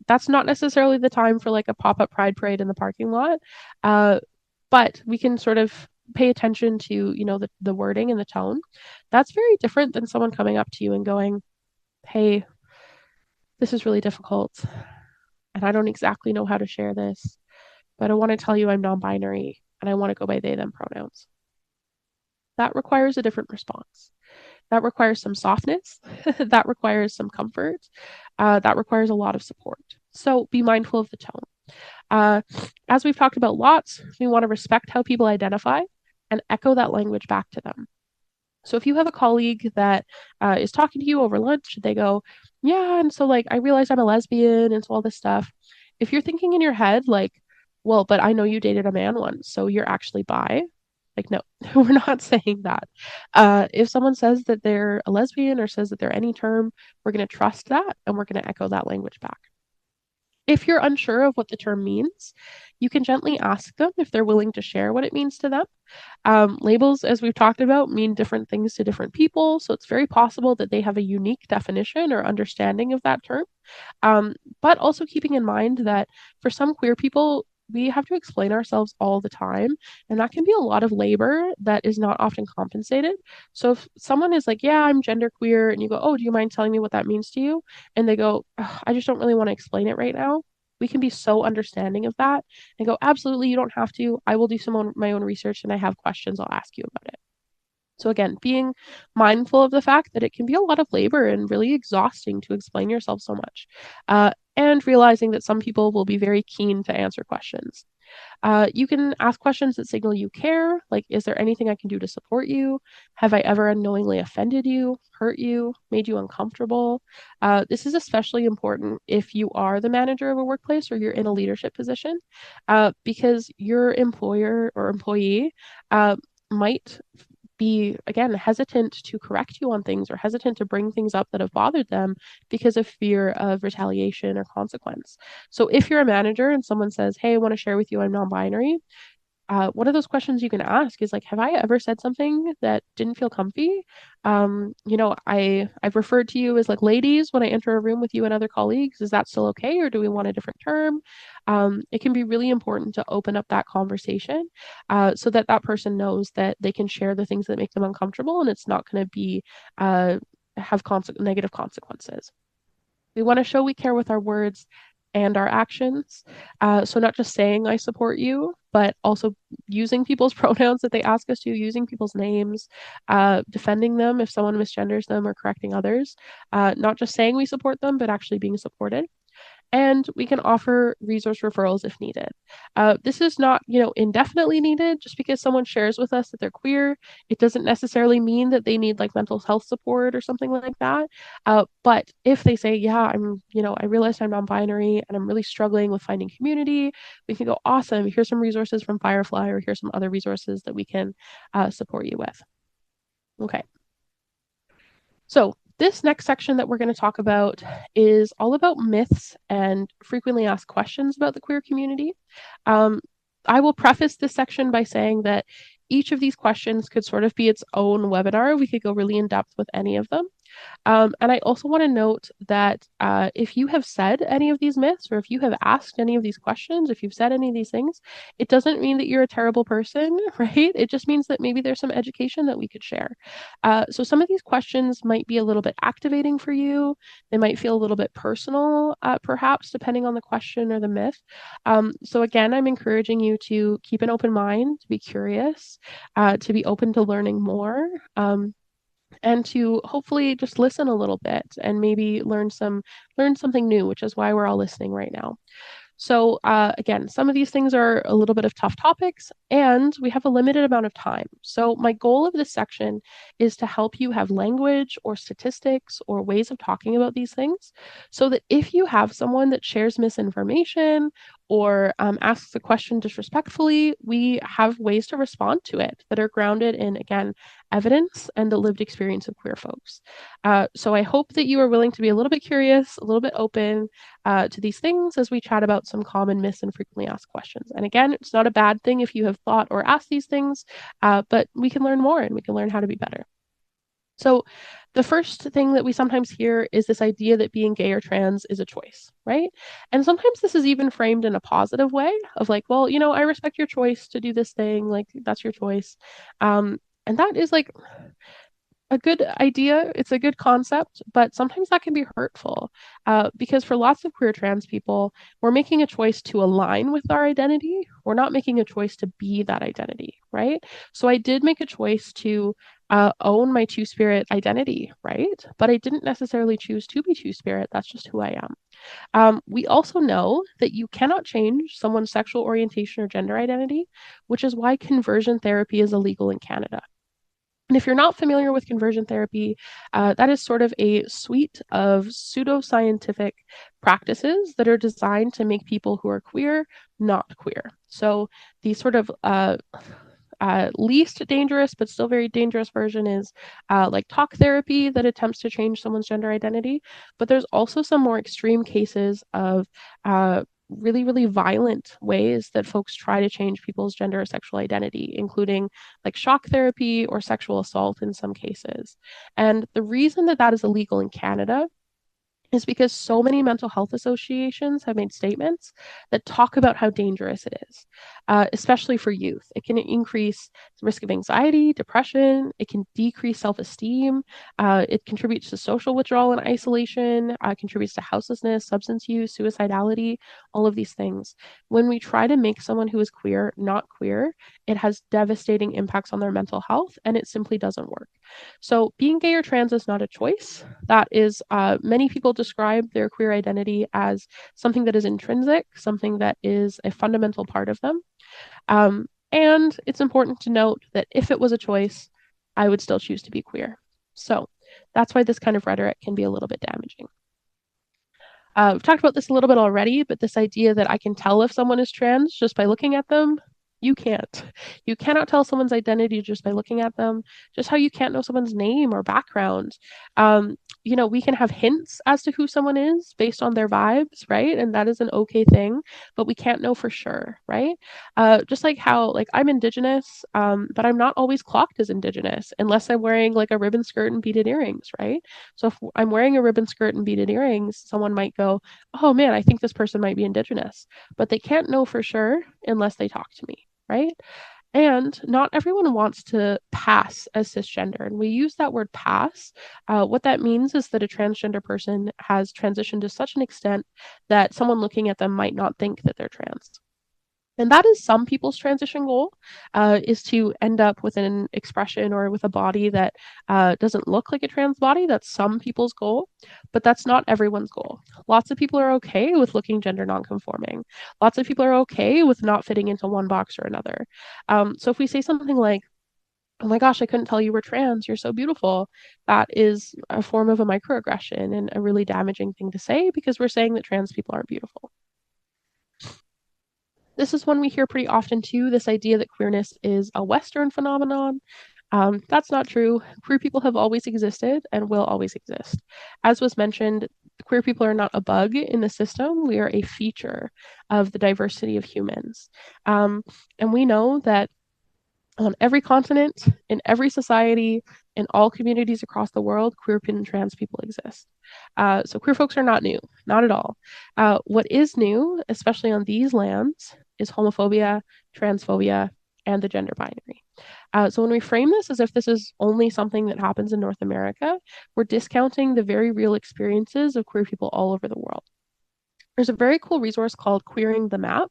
that's not necessarily the time for like a pop-up pride parade in the parking lot. But we can sort of pay attention to, the wording and the tone. That's very different than someone coming up to you and going, hey, this is really difficult, and I don't exactly know how to share this, but I want to tell you I'm non-binary and I want to go by they, them pronouns. That requires a different response. That requires some softness. That requires some comfort. That requires a lot of support. So be mindful of the tone. As we've talked about lots, we want to respect how people identify and echo that language back to them. So if you have a colleague that is talking to you over lunch, they go, yeah, and so like I realized I'm a lesbian and so all this stuff. If you're thinking in your head like, well, but I know you dated a man once, so you're actually bi. Like, no, we're not saying that. If someone says that they're a lesbian or says that they're any term, we're going to trust that and we're going to echo that language back. If you're unsure of what the term means, you can gently ask them if they're willing to share what it means to them. Labels, as we've talked about, mean different things to different people, so it's very possible that they have a unique definition or understanding of that term. But also keeping in mind that for some queer people, we have to explain ourselves all the time, and that can be a lot of labor that is not often compensated. So if someone is like, yeah, I'm genderqueer, and you go, oh, do you mind telling me what that means to you? And they go, I just don't really want to explain it right now. We can be so understanding of that and go, absolutely, you don't have to. I will do my own research, and I have questions. I'll ask you about it. So again, being mindful of the fact that it can be a lot of labor and really exhausting to explain yourself so much, and realizing that some people will be very keen to answer questions. You can ask questions that signal you care, like, is there anything I can do to support you? Have I ever unknowingly offended you, hurt you, made you uncomfortable? This is especially important if you are the manager of a workplace or you're in a leadership position, because your employer or employee might be, again, hesitant to correct you on things or hesitant to bring things up that have bothered them because of fear of retaliation or consequence. So if you're a manager and someone says, hey, I want to share with you I'm non-binary, one of those questions you can ask is like, have I ever said something that didn't feel comfy? I've referred to you as like ladies when I enter a room with you and other colleagues. Is that still okay, or do we want a different term? It can be really important to open up that conversation so that that person knows that they can share the things that make them uncomfortable, and it's not going to be have negative consequences. We want to show we care with our words and our actions. So, not just saying I support you, but also using people's pronouns that they ask us to, using people's names, defending them if someone misgenders them, or correcting others. Not just saying we support them, but actually being supported, and we can offer resource referrals if needed. This is not, indefinitely needed. Just because someone shares with us that they're queer, it doesn't necessarily mean that they need like mental health support or something like that. But if they say, yeah, I realized I'm non-binary and I'm really struggling with finding community, we can go, awesome, here's some resources from Fyrefly, or here's some other resources that we can support you with. Okay. So, this next section that we're going to talk about is all about myths and frequently asked questions about the queer community. Um, I will preface this section by saying that each of these questions could sort of be its own webinar. We could go really in depth with any of them. And I also want to note that if you have said any of these myths, or if you have asked any of these questions, if you've said any of these things, it doesn't mean that you're a terrible person, right? It just means that maybe there's some education that we could share. So some of these questions might be a little bit activating for you. They might feel a little bit personal, perhaps, depending on the question or the myth. So again, I'm encouraging you to keep an open mind, to be curious, to be open to learning more. And to hopefully just listen a little bit and maybe learn something new, which is why we're all listening right now. So, again, some of these things are a little bit of tough topics, and we have a limited amount of time. So, my goal of this section is to help you have language or statistics or ways of talking about these things, so that if you have someone that shares misinformation or asks a question disrespectfully, we have ways to respond to it that are grounded in, again, evidence and the lived experience of queer folks. So, I hope that you are willing to be a little bit curious, a little bit open to these things as we chat about some common myths and frequently asked questions. And again, it's not a bad thing if you have thought or asked these things, but we can learn more and we can learn how to be better. So, the first thing that we sometimes hear is this idea that being gay or trans is a choice, right? And sometimes this is even framed in a positive way of like, well, I respect your choice to do this thing, like, that's your choice. And that is like a good idea. It's a good concept, but sometimes that can be hurtful because for lots of queer trans people, we're making a choice to align with our identity. We're not making a choice to be that identity, right? So I did make a choice to own my two spirit identity, right? But I didn't necessarily choose to be two spirit. That's just who I am. We also know that you cannot change someone's sexual orientation or gender identity, which is why conversion therapy is illegal in Canada. And if you're not familiar with conversion therapy, that is sort of a suite of pseudoscientific practices that are designed to make people who are queer not queer. So the sort of least dangerous but still very dangerous version is like talk therapy that attempts to change someone's gender identity. But there's also some more extreme cases of really, really violent ways that folks try to change people's gender or sexual identity, including like shock therapy or sexual assault in some cases. And the reason that that is illegal in Canada is because so many mental health associations have made statements that talk about how dangerous it is, especially for youth. It can increase the risk of anxiety, depression. It can decrease self-esteem. It contributes to social withdrawal and isolation, contributes to houselessness, substance use, suicidality, all of these things. When we try to make someone who is queer not queer, it has devastating impacts on their mental health, and it simply doesn't work. So being gay or trans is not a choice. That is, many people describe their queer identity as something that is intrinsic, something that is a fundamental part of them. And it's important to note that if it was a choice, I would still choose to be queer. So that's why this kind of rhetoric can be a little bit damaging. We've talked about this a little bit already, but this idea that I can tell if someone is trans just by looking at them, You can't. You cannot tell someone's identity just by looking at them, just how you can't know someone's name or background. We can have hints as to who someone is based on their vibes, right? And that is an okay thing, but we can't know for sure, right? Just like how, like, I'm Indigenous, but I'm not always clocked as Indigenous unless I'm wearing like a ribbon skirt and beaded earrings, right? So if I'm wearing a ribbon skirt and beaded earrings, someone might go, oh man, I think this person might be Indigenous, but they can't know for sure unless they talk to me, right? And not everyone wants to pass as cisgender. And we use that word pass. What that means is that a transgender person has transitioned to such an extent that someone looking at them might not think that they're trans. And that is some people's transition goal, is to end up with an expression or with a body that doesn't look like a trans body. That's some people's goal, but that's not everyone's goal. Lots of people are okay with looking gender nonconforming. Lots of people are okay with not fitting into one box or another. So if we say something like, oh my gosh, I couldn't tell you were trans, you're so beautiful, that is a form of a microaggression and a really damaging thing to say because we're saying that trans people aren't beautiful. This is one we hear pretty often too, this idea that queerness is a Western phenomenon. That's not true. Queer people have always existed and will always exist. As was mentioned, queer people are not a bug in the system. We are a feature of the diversity of humans. And we know that on every continent, in every society, in all communities across the world, queer and trans people exist. So queer folks are not new, not at all. What is new, especially on these lands, is homophobia, transphobia, and the gender binary. So when we frame this as if this is only something that happens in North America, we're discounting the very real experiences of queer people all over the world. There's a very cool resource called Queering the Map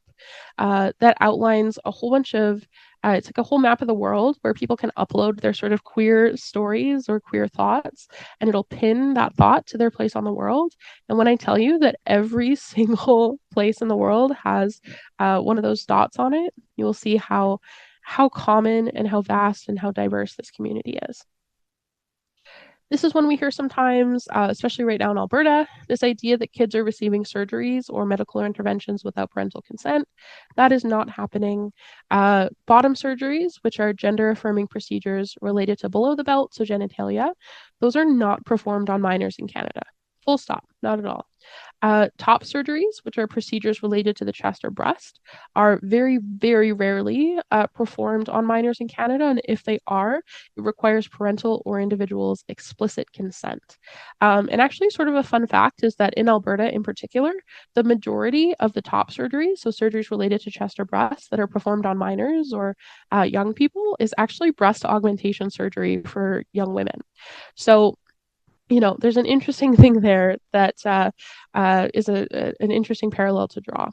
that outlines a whole bunch of, it's like a whole map of the world where people can upload their sort of queer stories or queer thoughts, and it'll pin that thought to their place on the world. And when I tell you that every single place in the world has one of those dots on it, you will see how common and how vast and how diverse this community is. This is one we hear sometimes, especially right now in Alberta, this idea that kids are receiving surgeries or medical interventions without parental consent. That is not happening. Bottom surgeries, which are gender affirming procedures related to below the belt, so genitalia, those are not performed on minors in Canada. Full stop, not at all. Top surgeries, which are procedures related to the chest or breast, are very, very rarely performed on minors in Canada. And if they are, it requires parental or individual's explicit consent. And actually, sort of a fun fact is that in Alberta in particular, the majority of the top surgeries, so surgeries related to chest or breast that are performed on minors or young people, is actually breast augmentation surgery for young women. So there's an interesting thing there that is an interesting parallel to draw.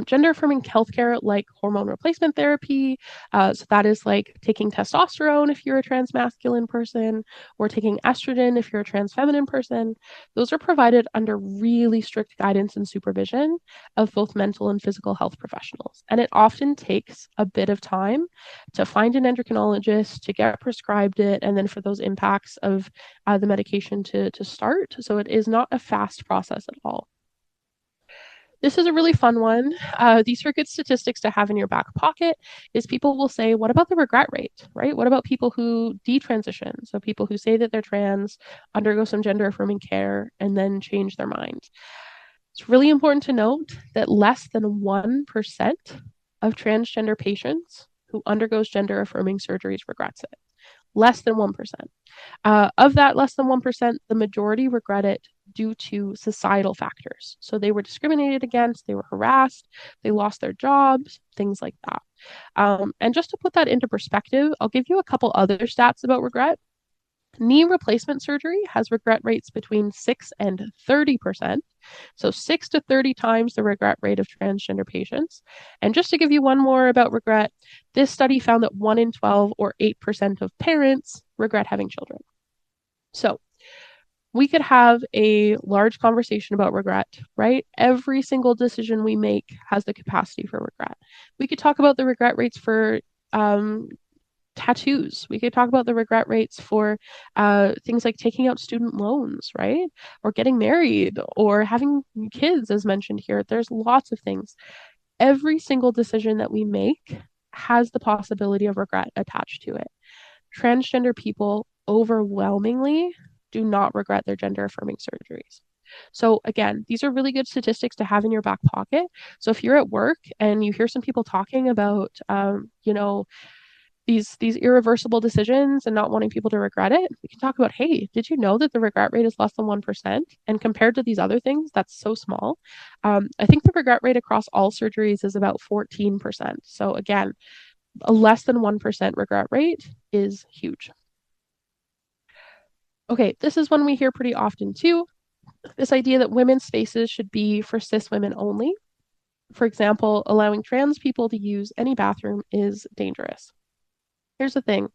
Gender affirming healthcare like hormone replacement therapy. So that is like taking testosterone if you're a trans masculine person, or taking estrogen if you're a trans feminine person. Those are provided under really strict guidance and supervision of both mental and physical health professionals. And it often takes a bit of time to find an endocrinologist, to get prescribed it, and then for those impacts of the medication to start. So it is not a fast process at all. This is a really fun one. These are good statistics to have in your back pocket. Is people will say, what about the regret rate, right? What about people who detransition? So people who say that they're trans, undergo some gender affirming care, and then change their mind. It's really important to note that less than 1% of transgender patients who undergoes gender affirming surgeries regrets it. Less than 1%. Of that less than 1%, the majority regret it due to societal factors. So they were discriminated against, they were harassed, they lost their jobs, things like that. And just to put that into perspective, I'll give you a couple other stats about regret. Knee replacement surgery has regret rates between 6 and 30%. So 6 to 30 times the regret rate of transgender patients. And just to give you one more about regret, this study found that 1 in 12 or 8% of parents regret having children. So we could have a large conversation about regret, right? Every single decision we make has the capacity for regret. We could talk about the regret rates for tattoos. We could talk about the regret rates for things like taking out student loans, right? Or getting married or having kids, as mentioned here. There's lots of things. Every single decision that we make has the possibility of regret attached to it. Transgender people overwhelmingly do not regret their gender affirming surgeries. So again, these are really good statistics to have in your back pocket. So if you're at work and you hear some people talking about, these irreversible decisions and not wanting people to regret it, we can talk about, hey, did you know that the regret rate is less than 1%? And compared to these other things, that's so small. I think the regret rate across all surgeries is about 14%. So again, a less than 1% regret rate is huge. Okay, this is one we hear pretty often too. This idea that women's spaces should be for cis women only. For example, allowing trans people to use any bathroom is dangerous. Here's the thing.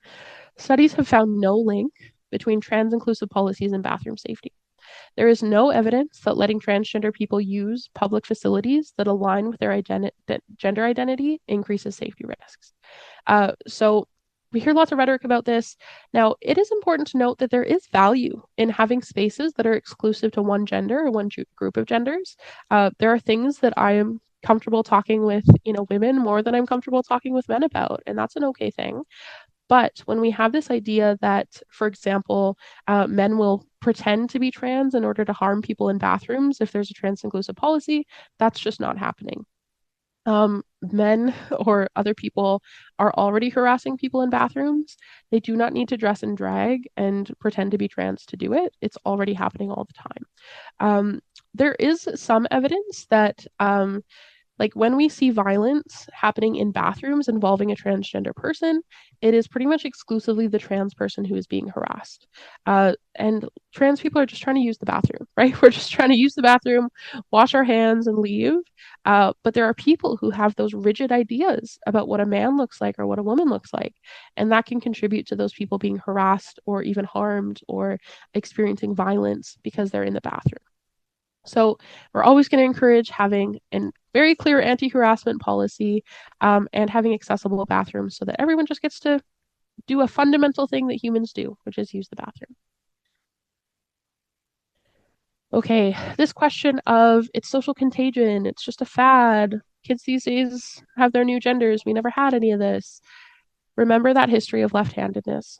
Studies have found no link between trans inclusive policies and bathroom safety. There is no evidence that letting transgender people use public facilities that align with their gender identity increases safety risks. So we hear lots of rhetoric about this. Now, it is important to note that there is value in having spaces that are exclusive to one gender or one group of genders. There are things that I am comfortable talking with, women more than I'm comfortable talking with men about, and that's an okay thing. But when we have this idea that, for example, men will pretend to be trans in order to harm people in bathrooms if there's a trans inclusive policy, that's just not happening. Men or other people are already harassing people in bathrooms. They do not need to dress in drag and pretend to be trans to do it. It's already happening all the time. There is some evidence that like when we see violence happening in bathrooms involving a transgender person, it is pretty much exclusively the trans person who is being harassed. And trans people are just trying to use the bathroom, right? We're just trying to use the bathroom, wash our hands, and leave. But there are people who have those rigid ideas about what a man looks like or what a woman looks like. And that can contribute to those people being harassed or even harmed or experiencing violence because they're in the bathroom. So we're always going to encourage having a very clear anti-harassment policy and having accessible bathrooms so that everyone just gets to do a fundamental thing that humans do, which is use the bathroom. Okay, this question of it's social contagion, it's just a fad. Kids these days have their new genders. We never had any of this. Remember that history of left-handedness.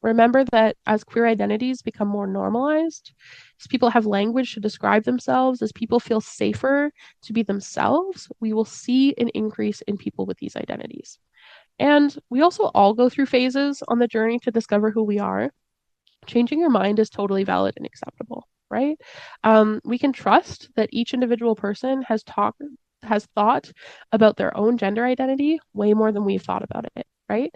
Remember that as queer identities become more normalized, as people have language to describe themselves, as people feel safer to be themselves, we will see an increase in people with these identities. And we also all go through phases on the journey to discover who we are. Changing your mind is totally valid and acceptable, right? We can trust that each individual person has thought about their own gender identity way more than we've thought about it, right?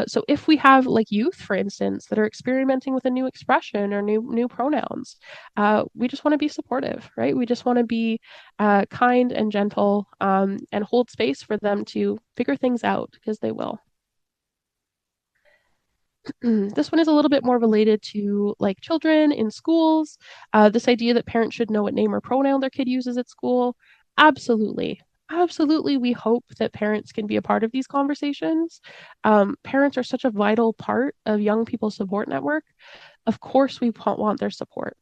So if we have like youth, for instance, that are experimenting with a new expression or new pronouns, we just want to be supportive, right? We just want to be kind and gentle and hold space for them to figure things out because they will. This one is a little bit more related to like children in schools. This idea that parents should know what name or pronoun their kid uses at school. Absolutely. Absolutely, we hope that parents can be a part of these conversations. Parents are such a vital part of young people's support network. Of course, we want their support,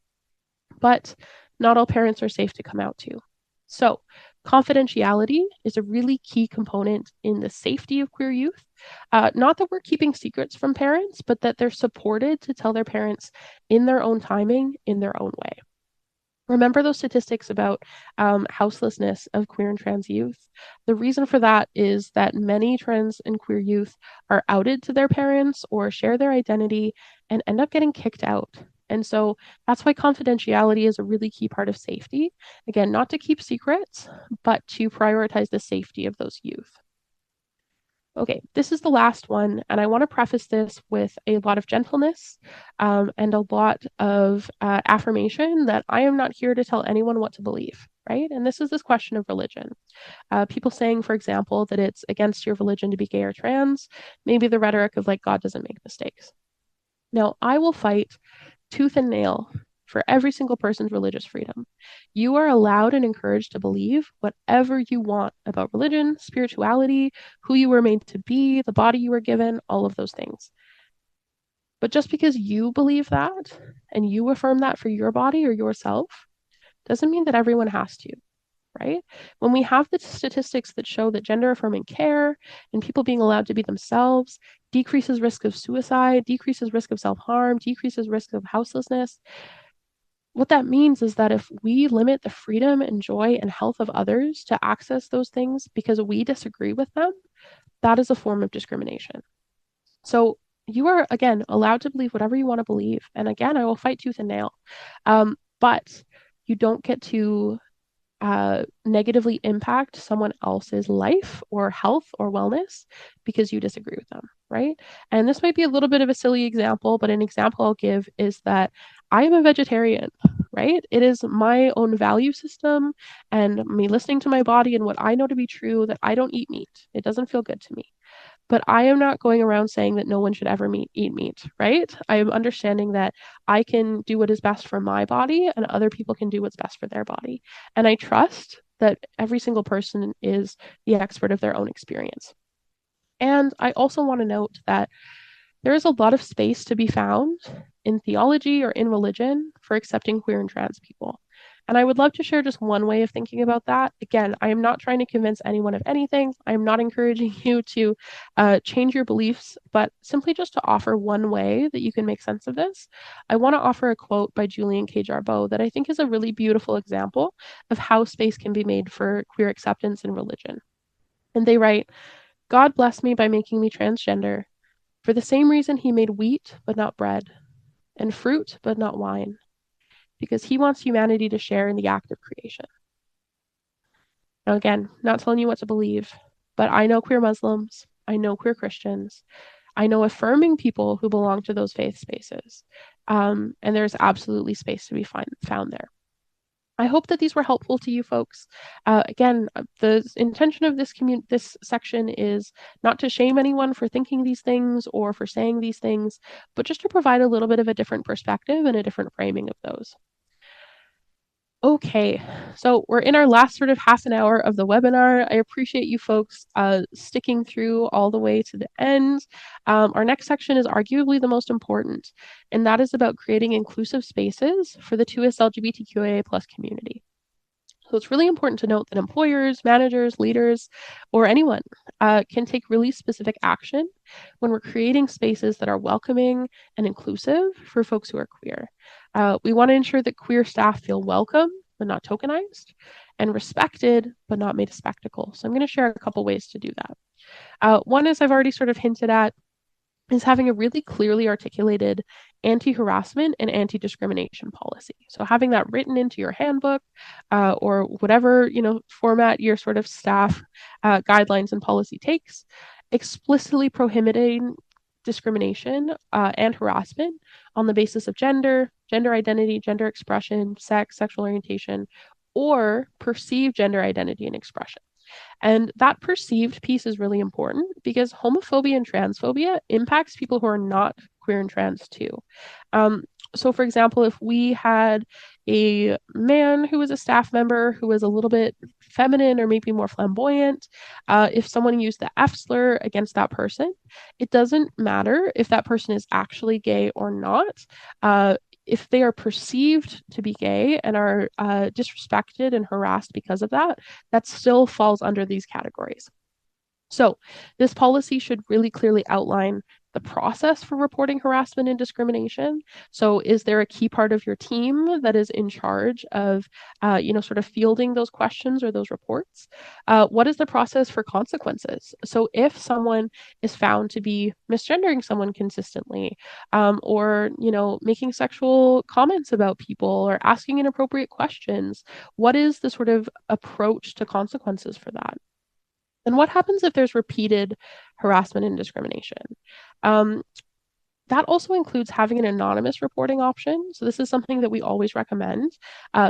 but not all parents are safe to come out to. So, confidentiality is a really key component in the safety of queer youth. Not that we're keeping secrets from parents, but that they're supported to tell their parents in their own timing, in their own way. Remember those statistics about houselessness of queer and trans youth? The reason for that is that many trans and queer youth are outed to their parents or share their identity and end up getting kicked out. And so that's why confidentiality is a really key part of safety. Again, not to keep secrets, but to prioritize the safety of those youth. Okay, this is the last one, and I want to preface this with a lot of gentleness and a lot of affirmation that I am not here to tell anyone what to believe, right? And this is this question of religion. People saying, for example, that it's against your religion to be gay or trans, maybe the rhetoric of like, God doesn't make mistakes. Now, I will fight tooth and nail for every single person's religious freedom. You are allowed and encouraged to believe whatever you want about religion, spirituality, who you were made to be, the body you were given, all of those things. But just because you believe that and you affirm that for your body or yourself doesn't mean that everyone has to, right? When we have the statistics that show that gender affirming care and people being allowed to be themselves decreases risk of suicide, decreases risk of self-harm, decreases risk of houselessness, what that means is that if we limit the freedom and joy and health of others to access those things because we disagree with them, that is a form of discrimination. So you are, again, allowed to believe whatever you want to believe. And again, I will fight tooth and nail. But you don't get to negatively impact someone else's life or health or wellness because you disagree with them, right? And this might be a little bit of a silly example, but an example I'll give is that I am a vegetarian, right? It is my own value system and me listening to my body and what I know to be true that I don't eat meat. It doesn't feel good to me. But I am not going around saying that no one should ever eat meat, right? I am understanding that I can do what is best for my body and other people can do what's best for their body. And I trust that every single person is the expert of their own experience. And I also want to note that there is a lot of space to be found in theology or in religion for accepting queer and trans people. And I would love to share just one way of thinking about that. Again, I am not trying to convince anyone of anything. I am not encouraging you to change your beliefs, but simply just to offer one way that you can make sense of this. I want to offer a quote by Julian K. Jarboe that I think is a really beautiful example of how space can be made for queer acceptance in religion. And they write, God blessed me by making me transgender. For the same reason he made wheat but not bread, and fruit but not wine, because he wants humanity to share in the act of creation. Now, again, not telling you what to believe, but I know queer Muslims, I know queer Christians, I know affirming people who belong to those faith spaces, and there's absolutely space to be found there. I hope that these were helpful to you folks. Again, the intention of this section is not to shame anyone for thinking these things or for saying these things, but just to provide a little bit of a different perspective and a different framing of those. Okay, so we're in our last sort of half an hour of the webinar. I appreciate you folks sticking through all the way to the end. Our next section is arguably the most important, and that is about creating inclusive spaces for the 2S LGBTQIA+ community. So it's really important to note that employers, managers, leaders, or anyone can take really specific action when we're creating spaces that are welcoming and inclusive for folks who are queer. We want to ensure that queer staff feel welcome, but not tokenized, and respected, but not made a spectacle. So I'm going to share a couple ways to do that. One is I've already sort of hinted at is having a really clearly articulated anti-harassment and anti-discrimination policy. So having that written into your handbook or whatever format your sort of staff guidelines and policy takes, explicitly prohibiting discrimination and harassment on the basis of gender, gender identity, gender expression, sex, sexual orientation, or perceived gender identity and expression. And that perceived piece is really important because homophobia and transphobia impacts people who are not queer and trans too. So, for example, if we had a man who was a staff member who was a little bit feminine or maybe more flamboyant, if someone used the F slur against that person, it doesn't matter if that person is actually gay or not. If they are perceived to be gay and are disrespected and harassed because of that, that still falls under these categories. So this policy should really clearly outline the process for reporting harassment and discrimination. So is there a key part of your team that is in charge of, sort of fielding those questions or those reports? What is the process for consequences? So if someone is found to be misgendering someone consistently, or, making sexual comments about people or asking inappropriate questions, what is the sort of approach to consequences for that? And what happens if there's repeated harassment and discrimination? That also includes having an anonymous reporting option. So this is something that we always recommend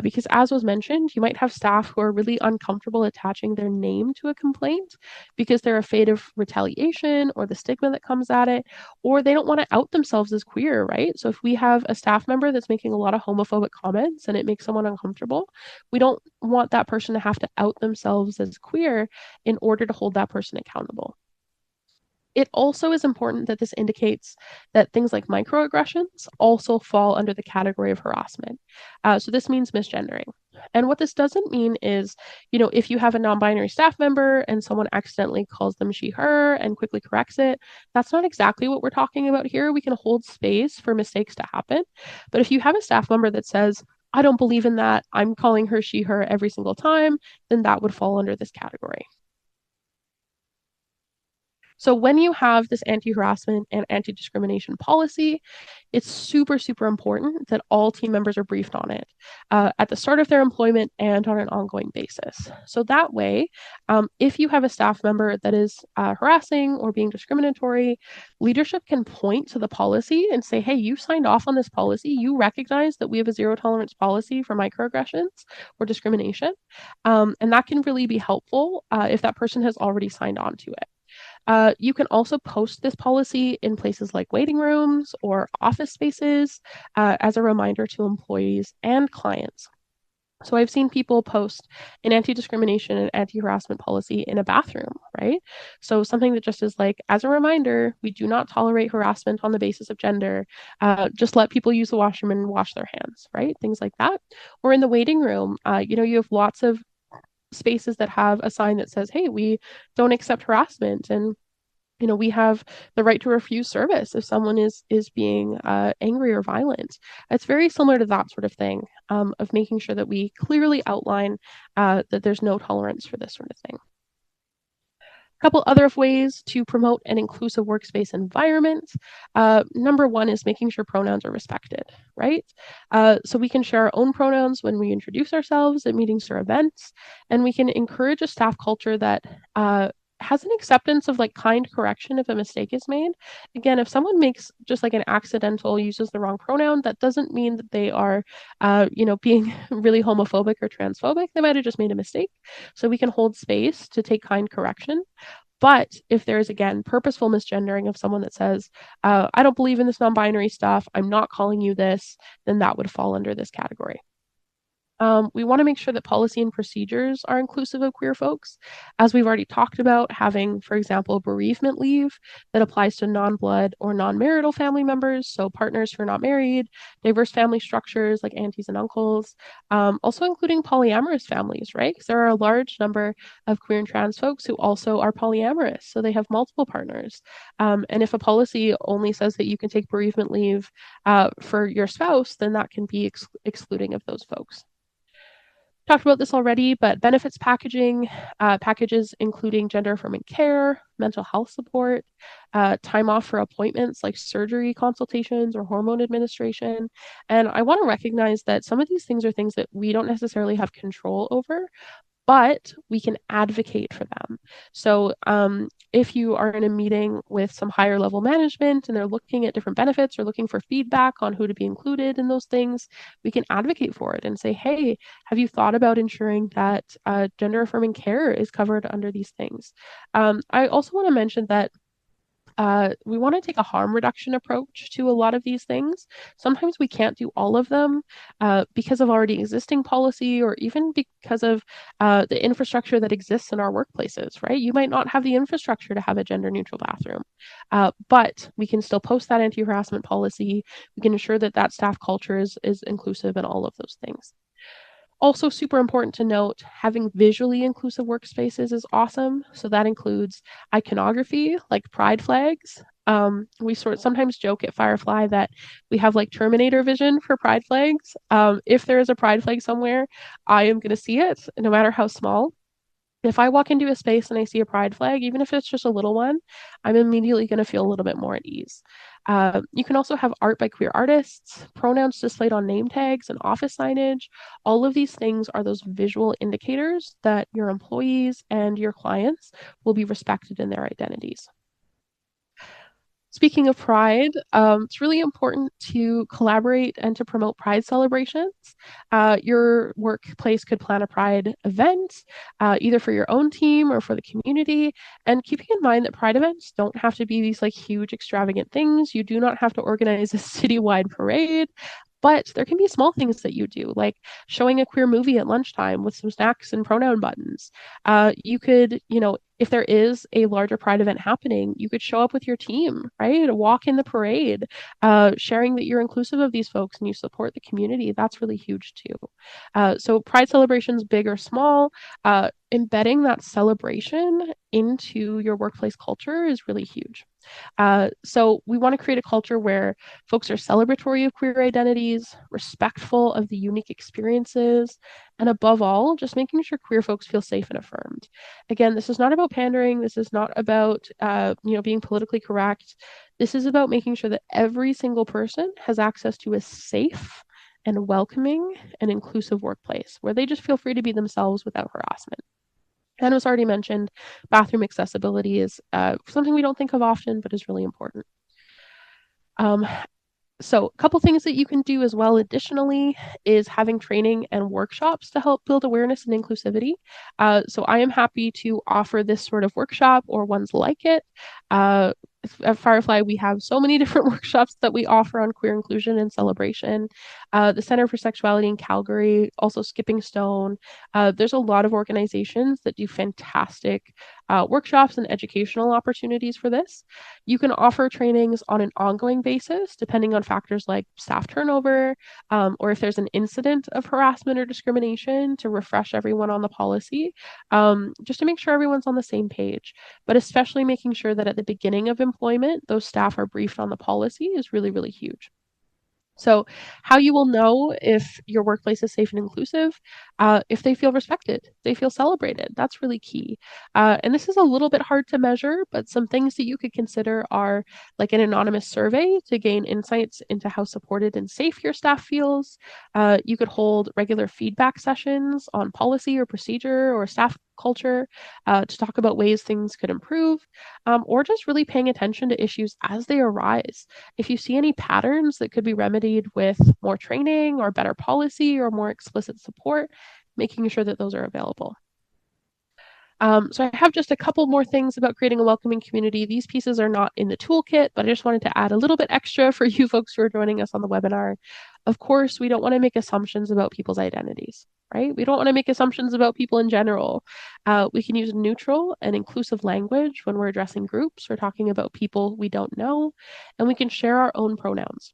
because as was mentioned, you might have staff who are really uncomfortable attaching their name to a complaint because they're afraid of retaliation or the stigma that comes at it, or they don't want to out themselves as queer, right? So if we have a staff member that's making a lot of homophobic comments and it makes someone uncomfortable, we don't want that person to have to out themselves as queer in order to hold that person accountable. It also is important that this indicates that things like microaggressions also fall under the category of harassment. So this means misgendering. And what this doesn't mean is, if you have a non-binary staff member and someone accidentally calls them she, her and quickly corrects it, that's not exactly what we're talking about here. We can hold space for mistakes to happen. But if you have a staff member that says, I don't believe in that, I'm calling her she, her every single time, then that would fall under this category. So when you have this anti-harassment and anti-discrimination policy, it's super, super important that all team members are briefed on it at the start of their employment and on an ongoing basis. So that way, if you have a staff member that is harassing or being discriminatory, leadership can point to the policy and say, hey, you signed off on this policy. You recognize that we have a zero tolerance policy for microaggressions or discrimination. And that can really be helpful if that person has already signed on to it. You can also post this policy in places like waiting rooms or office spaces as a reminder to employees and clients. So I've seen people post an anti-discrimination and anti-harassment policy in a bathroom, right? So something that just is like, as a reminder, we do not tolerate harassment on the basis of gender. Just let people use the washroom and wash their hands, right? Things like that. Or in the waiting room, you have lots of spaces that have a sign that says, hey, we don't accept harassment, and we have the right to refuse service if someone is being angry or violent. It's very similar to that sort of thing, of making sure that we clearly outline that there's no tolerance for this sort of thing. A couple other ways to promote an inclusive workspace environment. Number one is making sure pronouns are respected, right? So we can share our own pronouns when we introduce ourselves at meetings or events, and we can encourage a staff culture that has an acceptance of like kind correction if a mistake is made. Again, if someone makes just like an accidental uses the wrong pronoun, that doesn't mean that they are, being really homophobic or transphobic. They might have just made a mistake. So we can hold space to take kind correction. But if there is, again, purposeful misgendering of someone that says, I don't believe in this non binary stuff, I'm not calling you this, then that would fall under this category. We want to make sure that policy and procedures are inclusive of queer folks. As we've already talked about, having, for example, bereavement leave that applies to non-blood or non-marital family members, so partners who are not married, diverse family structures like aunties and uncles, also including polyamorous families, right? Because there are a large number of queer and trans folks who also are polyamorous, so they have multiple partners. And if a policy only says that you can take bereavement leave for your spouse, then that can be excluding of those folks. Talked about this already, but benefits packaging, packages including gender affirming care, mental health support, time off for appointments like surgery consultations or hormone administration. And I want to recognize that some of these things are things that we don't necessarily have control over, but we can advocate for them. So if you are in a meeting with some higher level management and they're looking at different benefits or looking for feedback on who to be included in those things, we can advocate for it and say, hey, have you thought about ensuring that gender affirming care is covered under these things? I also want to mention that we want to take a harm reduction approach to a lot of these things. Sometimes we can't do all of them because of already existing policy or even because of the infrastructure that exists in our workplaces, right? You might not have the infrastructure to have a gender neutral bathroom, but we can still post that anti-harassment policy. We can ensure that that staff culture is inclusive and all of those things. Also, super important to note, having visually inclusive workspaces is awesome. So that includes iconography, like pride flags. We sometimes joke at Fyrefly that we have like Terminator vision for pride flags. If there is a pride flag somewhere, I am going to see it, no matter how small. If I walk into a space and I see a pride flag, even if it's just a little one, I'm immediately going to feel a little bit more at ease. You can also have art by queer artists, pronouns displayed on name tags and office signage. All of these things are those visual indicators that your employees and your clients will be respected in their identities. Speaking of Pride, it's really important to collaborate and to promote Pride celebrations. Your workplace could plan a Pride event, either for your own team or for the community. And keeping in mind that Pride events don't have to be these like huge, extravagant things. You do not have to organize a citywide parade. But there can be small things that you do, like showing a queer movie at lunchtime with some snacks and pronoun buttons. You could, if there is a larger pride event happening, you could show up with your team, right? Walk in the parade, sharing that you're inclusive of these folks and you support the community. That's really huge too. So pride celebrations, big or small, embedding that celebration into your workplace culture is really huge. So we want to create a culture where folks are celebratory of queer identities, respectful of the unique experiences, and above all, just making sure queer folks feel safe and affirmed. Again, this is not about pandering. This is not about being politically correct. This is about making sure that every single person has access to a safe and welcoming and inclusive workplace where they just feel free to be themselves without harassment. And as already mentioned, bathroom accessibility is something we don't think of often, but is really important. Um, so a couple things that you can do as well additionally is having training and workshops to help build awareness and inclusivity. So I am happy to offer this sort of workshop or ones like it. At Fyrefly, we have so many different workshops that we offer on queer inclusion and celebration. The Center for Sexuality in Calgary, also Skipping Stone. There's a lot of organizations that do fantastic workshops and educational opportunities for this. You can offer trainings on an ongoing basis, depending on factors like staff turnover, or if there's an incident of harassment or discrimination, to refresh everyone on the policy, just to make sure everyone's on the same page. But especially making sure that at the beginning of employment, those staff are briefed on the policy is really, really huge. So, how you will know if your workplace is safe and inclusive, if they feel respected, they feel celebrated. That's really key. And this is a little bit hard to measure, but some things that you could consider are like an anonymous survey to gain insights into how supported and safe your staff feels. You could hold regular feedback sessions on policy or procedure or staff culture to talk about ways things could improve, or just really paying attention to issues as they arise. If you see any patterns that could be remedied with more training or better policy or more explicit support, making sure that those are available. So I have just a couple more things about creating a welcoming community. These pieces are not in the toolkit, but I just wanted to add a little bit extra for you folks who are joining us on the webinar. Of course, we don't want to make assumptions about people's identities, right? We don't want to make assumptions about people in general. We can use neutral and inclusive language when we're addressing groups or talking about people we don't know, and we can share our own pronouns.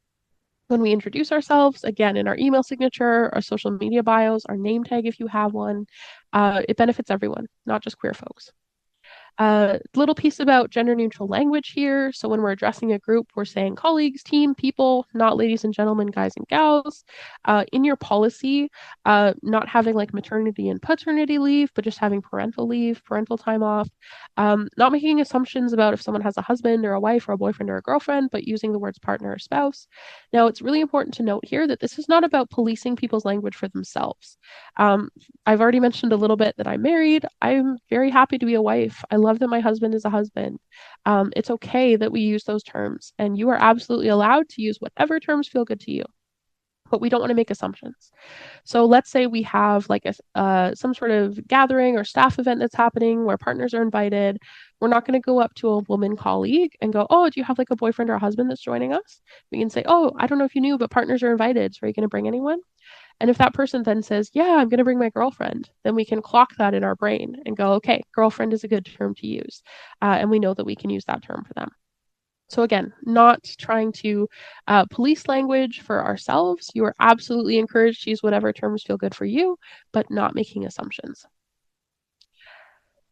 When we introduce ourselves, again, in our email signature, our social media bios, our name tag if you have one, it benefits everyone, not just queer folks. Little piece about gender neutral language here. So when we're addressing a group, we're saying colleagues, team, people, not ladies and gentlemen, guys and gals. In your policy, not having like maternity and paternity leave, but just having parental leave, parental time off. Not making assumptions about if someone has a husband or a wife or a boyfriend or a girlfriend, but using the words partner or spouse. Now, it's really important to note here that this is not about policing people's language for themselves. I've already mentioned a little bit that I'm married. I'm very happy to be a wife. I love that my husband is a husband. It's okay that we use those terms, and you are absolutely allowed to use whatever terms feel good to you. But we don't want to make assumptions. So let's say we have like some sort of gathering or staff event that's happening where partners are invited. We're not going to go up to a woman colleague and go, "Oh, do you have like a boyfriend or a husband that's joining us?" We can say, "Oh, I don't know if you knew, but partners are invited. So are you going to bring anyone?" And if that person then says, "Yeah, I'm going to bring my girlfriend," then we can clock that in our brain and go, "Okay, girlfriend is a good term to use." And we know that we can use that term for them. So, again, not trying to police language for ourselves. You are absolutely encouraged to use whatever terms feel good for you, but not making assumptions.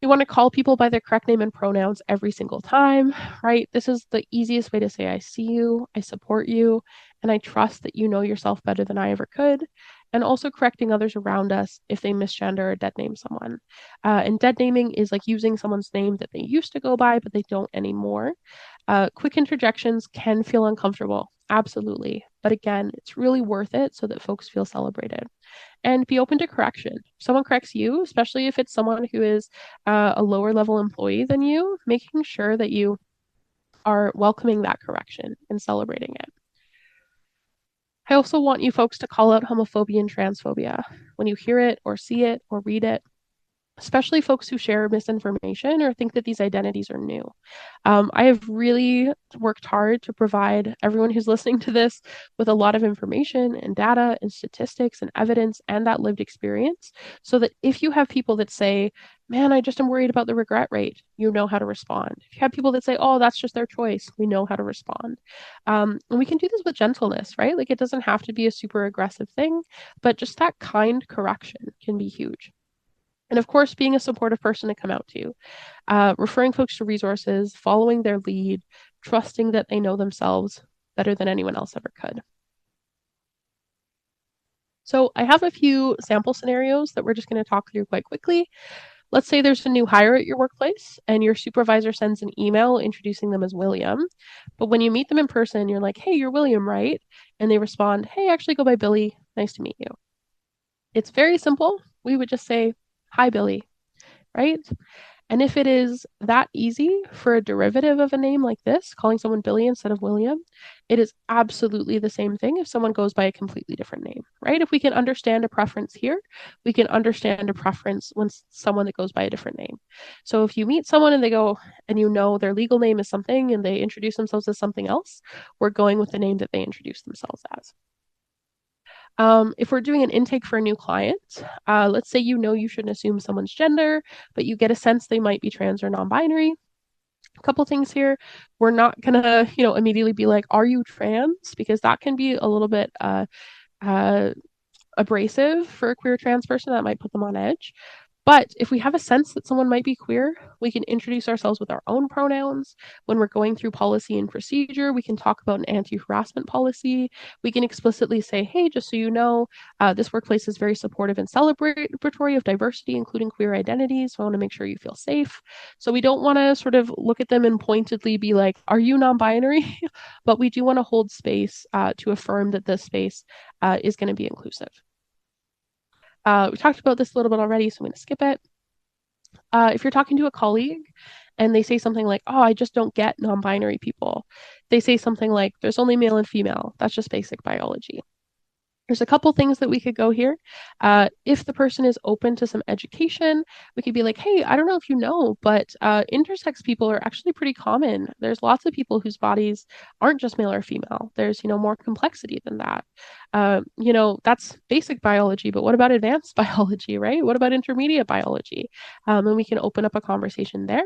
You want to call people by their correct name and pronouns every single time, right? This is the easiest way to say, I see you, I support you, and I trust that you know yourself better than I ever could. And also correcting others around us if they misgender or dead name someone. And dead naming is like using someone's name that they used to go by, but they don't anymore. Quick interjections can feel uncomfortable, absolutely. But again, it's really worth it so that folks feel celebrated. And be open to correction. If someone corrects you, especially if it's someone who is a lower level employee than you, making sure that you are welcoming that correction and celebrating it. I also want you folks to call out homophobia and transphobia when you hear it or see it or read it. especially folks who share misinformation or think that these identities are new. I have really worked hard to provide everyone who's listening to this with a lot of information and data and statistics and evidence and that lived experience so that if you have people that say, man, I just am worried about the regret rate, you know how to respond. If you have people that say, oh, that's just their choice, we know how to respond. And we can do this with gentleness, right? Like it doesn't have to be a super aggressive thing, but just that kind correction can be huge. And of course, being a supportive person to come out to, referring folks to resources, following their lead, trusting that they know themselves better than anyone else ever could. So I have a few sample scenarios that we're just going to talk through quite quickly. Let's say there's a new hire at your workplace and your supervisor sends an email introducing them as William. But when you meet them in person, you're like, hey, you're William, right? And they respond, hey, I actually go by Billy. Nice to meet you. It's very simple. We would just say, hi, Billy, right? And if it is that easy for a derivative of a name like this, calling someone Billy instead of William, it is absolutely the same thing if someone goes by a completely different name, right? If we can understand a preference here, we can understand a preference when someone that goes by a different name. So if you meet someone and they go and you know their legal name is something and they introduce themselves as something else, we're going with the name that they introduce themselves as. If we're doing an intake for a new client, let's say you know you shouldn't assume someone's gender, but you get a sense they might be trans or non-binary. A couple things here. We're not gonna, immediately be like, "Are you trans?" Because that can be a little bit uh, abrasive for a queer trans person. That might put them on edge. But if we have a sense that someone might be queer, we can introduce ourselves with our own pronouns. When we're going through policy and procedure, we can talk about an anti harassment policy. We can explicitly say, hey, just so you know, this workplace is very supportive and celebratory of diversity, including queer identities. So I want to make sure you feel safe. So we don't want to sort of look at them and pointedly be like, are you non binary? But we do want to hold space to affirm that this space is going to be inclusive. We talked about this a little bit already, so I'm going to skip it. If you're talking to a colleague and they say something like, oh, I just don't get non binary people, they say something like, there's only male and female. That's just basic biology. There's a couple things that we could go here. If the person is open to some education, we could be like, hey, I don't know if you know, but intersex people are actually pretty common. There's lots of people whose bodies aren't just male or female. There's, more complexity than that. That's basic biology, but what about advanced biology, right? What about intermediate biology? And we can open up a conversation there.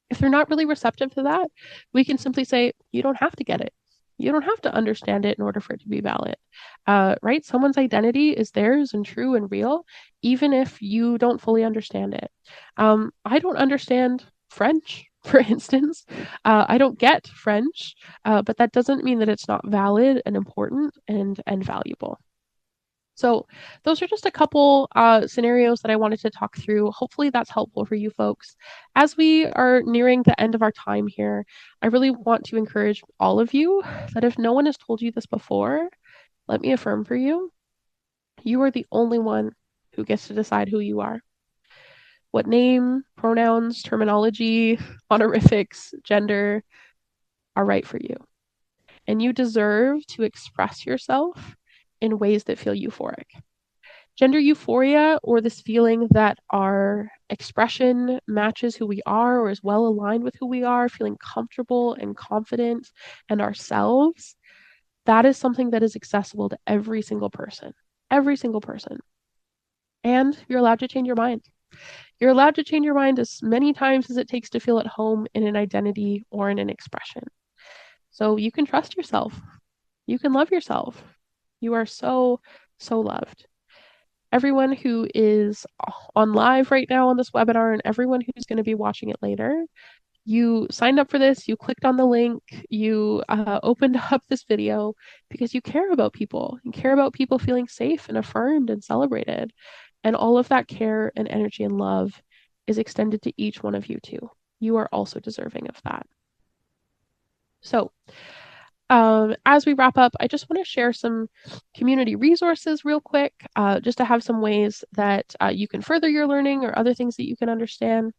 If they're not really receptive to that, we can simply say, you don't have to get it. You don't have to understand it in order for it to be valid, right? Someone's identity is theirs and true and real, even if you don't fully understand it. I don't understand French, for instance. I don't get French, but that doesn't mean that it's not valid and important and valuable. So those are just a couple scenarios that I wanted to talk through. Hopefully that's helpful for you folks. As we are nearing the end of our time here, I really want to encourage all of you that if no one has told you this before, let me affirm for you, you are the only one who gets to decide who you are. What name, pronouns, terminology, honorifics, gender are right for you. And you deserve to express yourself in ways that feel euphoric. Gender euphoria, or this feeling that our expression matches who we are or is well aligned with who we are, feeling comfortable and confident and ourselves, that is something that is accessible to every single person. Every single person. And you're allowed to change your mind. You're allowed to change your mind as many times as it takes to feel at home in an identity or in an expression. So you can trust yourself. You can love yourself. You are so, so loved. Everyone who is on live right now on this webinar and everyone who's going to be watching it later, you signed up for this, you clicked on the link, you opened up this video because you care about people. You care about people feeling safe and affirmed and celebrated. And all of that care and energy and love is extended to each one of you too. You are also deserving of that. So, as we wrap up, I just want to share some community resources real quick, just to have some ways that you can further your learning or other things that you can understand.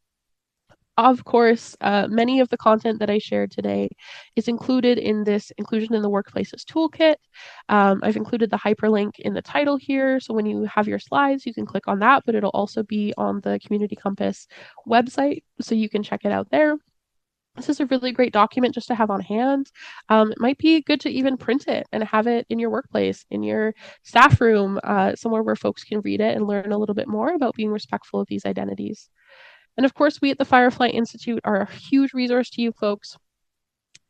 Of course, many of the content that I shared today is included in this Inclusion in the Workplaces Toolkit. I've included the hyperlink in the title here, so when you have your slides, you can click on that, but it'll also be on the Community Compass website, so you can check it out there. This is a really great document just to have on hand. It might be good to even print it and have it in your workplace, in your staff room, somewhere where folks can read it and learn a little bit more about being respectful of these identities. And of course, we at the Fyrefly Institute are a huge resource to you folks.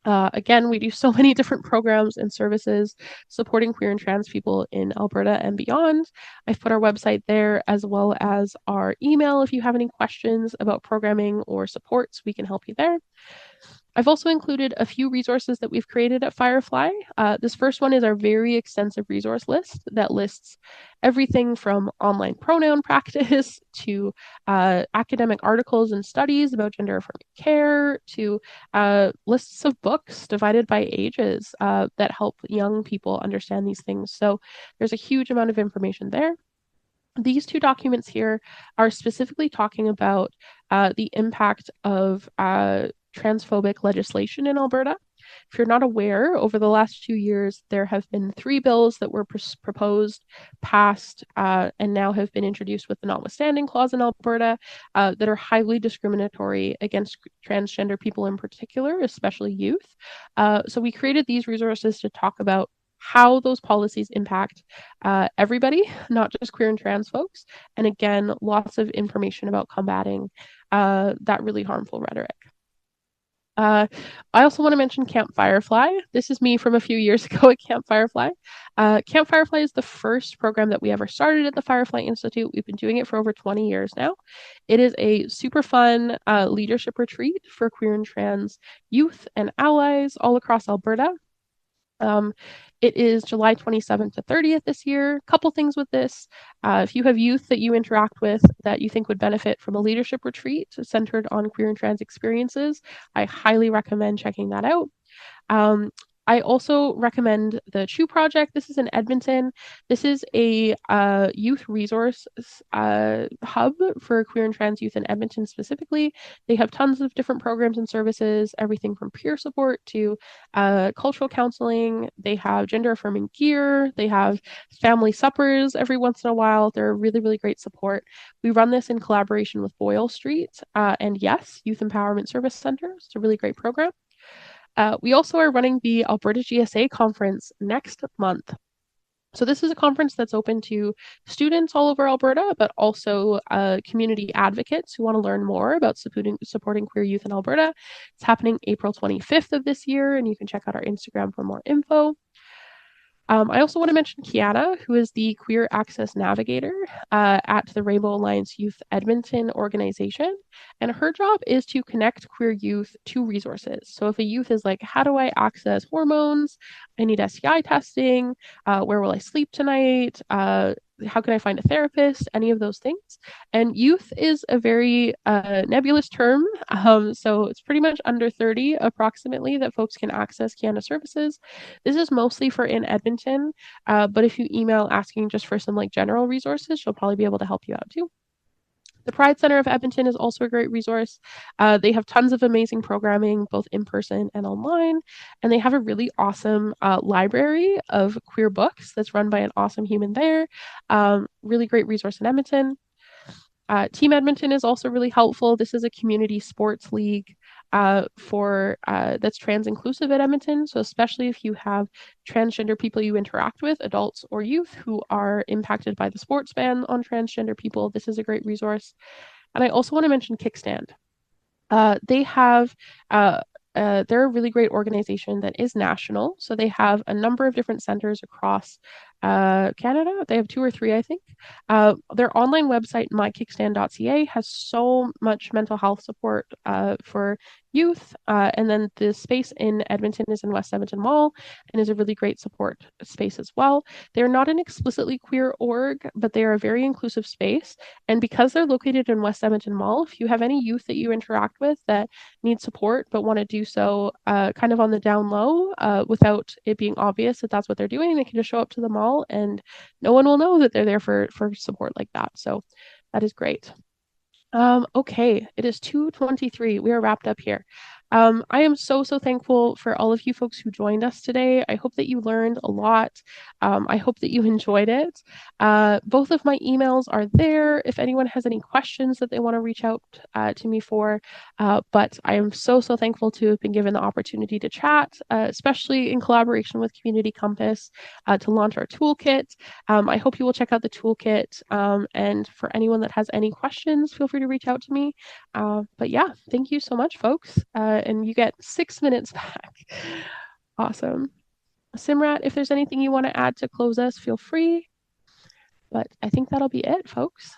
Again, we do so many different programs and services supporting queer and trans people in Alberta and beyond. I've put our website there as well as our email. If you have any questions about programming or supports, we can help you there. I've also included a few resources that we've created at Fyrefly. This first one is our very extensive resource list that lists everything from online pronoun practice to academic articles and studies about gender affirming care to lists of books divided by ages that help young people understand these things. So there's a huge amount of information there. These two documents here are specifically talking about the impact of transphobic legislation in Alberta. If you're not aware, over the last 2 years, there have been 3 bills that were proposed, passed, and now have been introduced with the notwithstanding clause in Alberta that are highly discriminatory against transgender people in particular, especially youth. So we created these resources to talk about how those policies impact everybody, not just queer and trans folks. And again, lots of information about combating that really harmful rhetoric. I also want to mention Camp Fyrefly. This is me from a few years ago at Camp Fyrefly. Camp Fyrefly is the first program that we ever started at the Fyrefly Institute. We've been doing it for over 20 years now. It is a super fun leadership retreat for queer and trans youth and allies all across Alberta. Um, it is July 27th to 30th this year. A couple things with this. If you have youth that you interact with that you think would benefit from a leadership retreat centered on queer and trans experiences, I highly recommend checking that out. Um, I also recommend the Chew Project. This is in Edmonton. This is a youth resource hub for queer and trans youth in Edmonton specifically. They have tons of different programs and services, everything from peer support to cultural counseling. They have gender affirming gear. They have family suppers every once in a while. They're really, really great support. We run this in collaboration with Boyle Street and Yes, Youth Empowerment Service Center. It's a really great program. We also are running the Alberta GSA conference next month. So this is a conference that's open to students all over Alberta, but also community advocates who want to learn more about supporting queer youth in Alberta. It's happening April 25th of this year, and you can check out our Instagram for more info. I also want to mention Kiana, who is the Queer Access Navigator at the Rainbow Alliance Youth Edmonton organization. And her job is to connect queer youth to resources. So if a youth is like, how do I access hormones? I need STI testing. Where will I sleep tonight? How can I find a therapist? Any of those things. And youth is a very nebulous term. So it's pretty much under 30 approximately that folks can access Kiana services. This is mostly for in Edmonton, but if you email asking just for some like general resources, she'll probably be able to help you out too. The Pride Center of Edmonton is also a great resource. They have tons of amazing programming, both in person and online. And they have a really awesome library of queer books that's run by an awesome human there. Really great resource in Edmonton. Team Edmonton is also really helpful. This is a community sports league for that's trans inclusive at Edmonton. So especially if you have transgender people you interact with, adults or youth who are impacted by the sports ban on transgender people, this is a great resource. And I also want to mention Kickstand. They have they're a really great organization that is national. So they have a number of different centers across Canada. They have 2 or 3, I think. Their online website, mykickstand.ca, has so much mental health support for youth. And then the space in Edmonton is in West Edmonton Mall and is a really great support space as well. They're not an explicitly queer org, but they are a very inclusive space. And because they're located in West Edmonton Mall, if you have any youth that you interact with that need support but want to do so kind of on the down low without it being obvious that that's what they're doing, they can just show up to the mall and no one will know that they're there for support like that. So that is great. Okay, it is 2:23. We are wrapped up here. I am so thankful for all of you folks who joined us today. I hope that you learned a lot. I hope that you enjoyed it. Both of my emails are there if anyone has any questions that they want to reach out to me for. But I am so thankful to have been given the opportunity to chat, especially in collaboration with Community Compass, to launch our toolkit. I hope you will check out the toolkit. And for anyone that has any questions, feel free to reach out to me. But yeah, thank you so much, folks. And you get 6 minutes back. Awesome. Simrat, if there's anything you want to add to close us, feel free. But I think that'll be it, folks.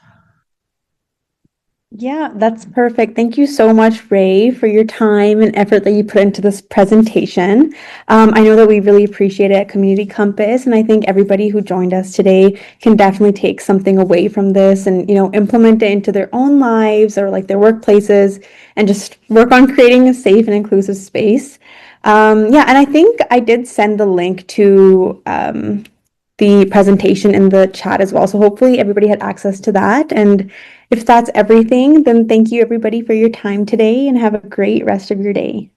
Yeah, that's perfect. Thank you so much, Ray, for your time and effort that you put into this presentation. I know that we really appreciate it at Community Compass, and I think everybody who joined us today can definitely take something away from this and, implement it into their own lives or like their workplaces and just work on creating a safe and inclusive space. Yeah, and I think I did send the link to the presentation in the chat as well. So hopefully everybody had access to that. And if that's everything, then thank you everybody for your time today and have a great rest of your day.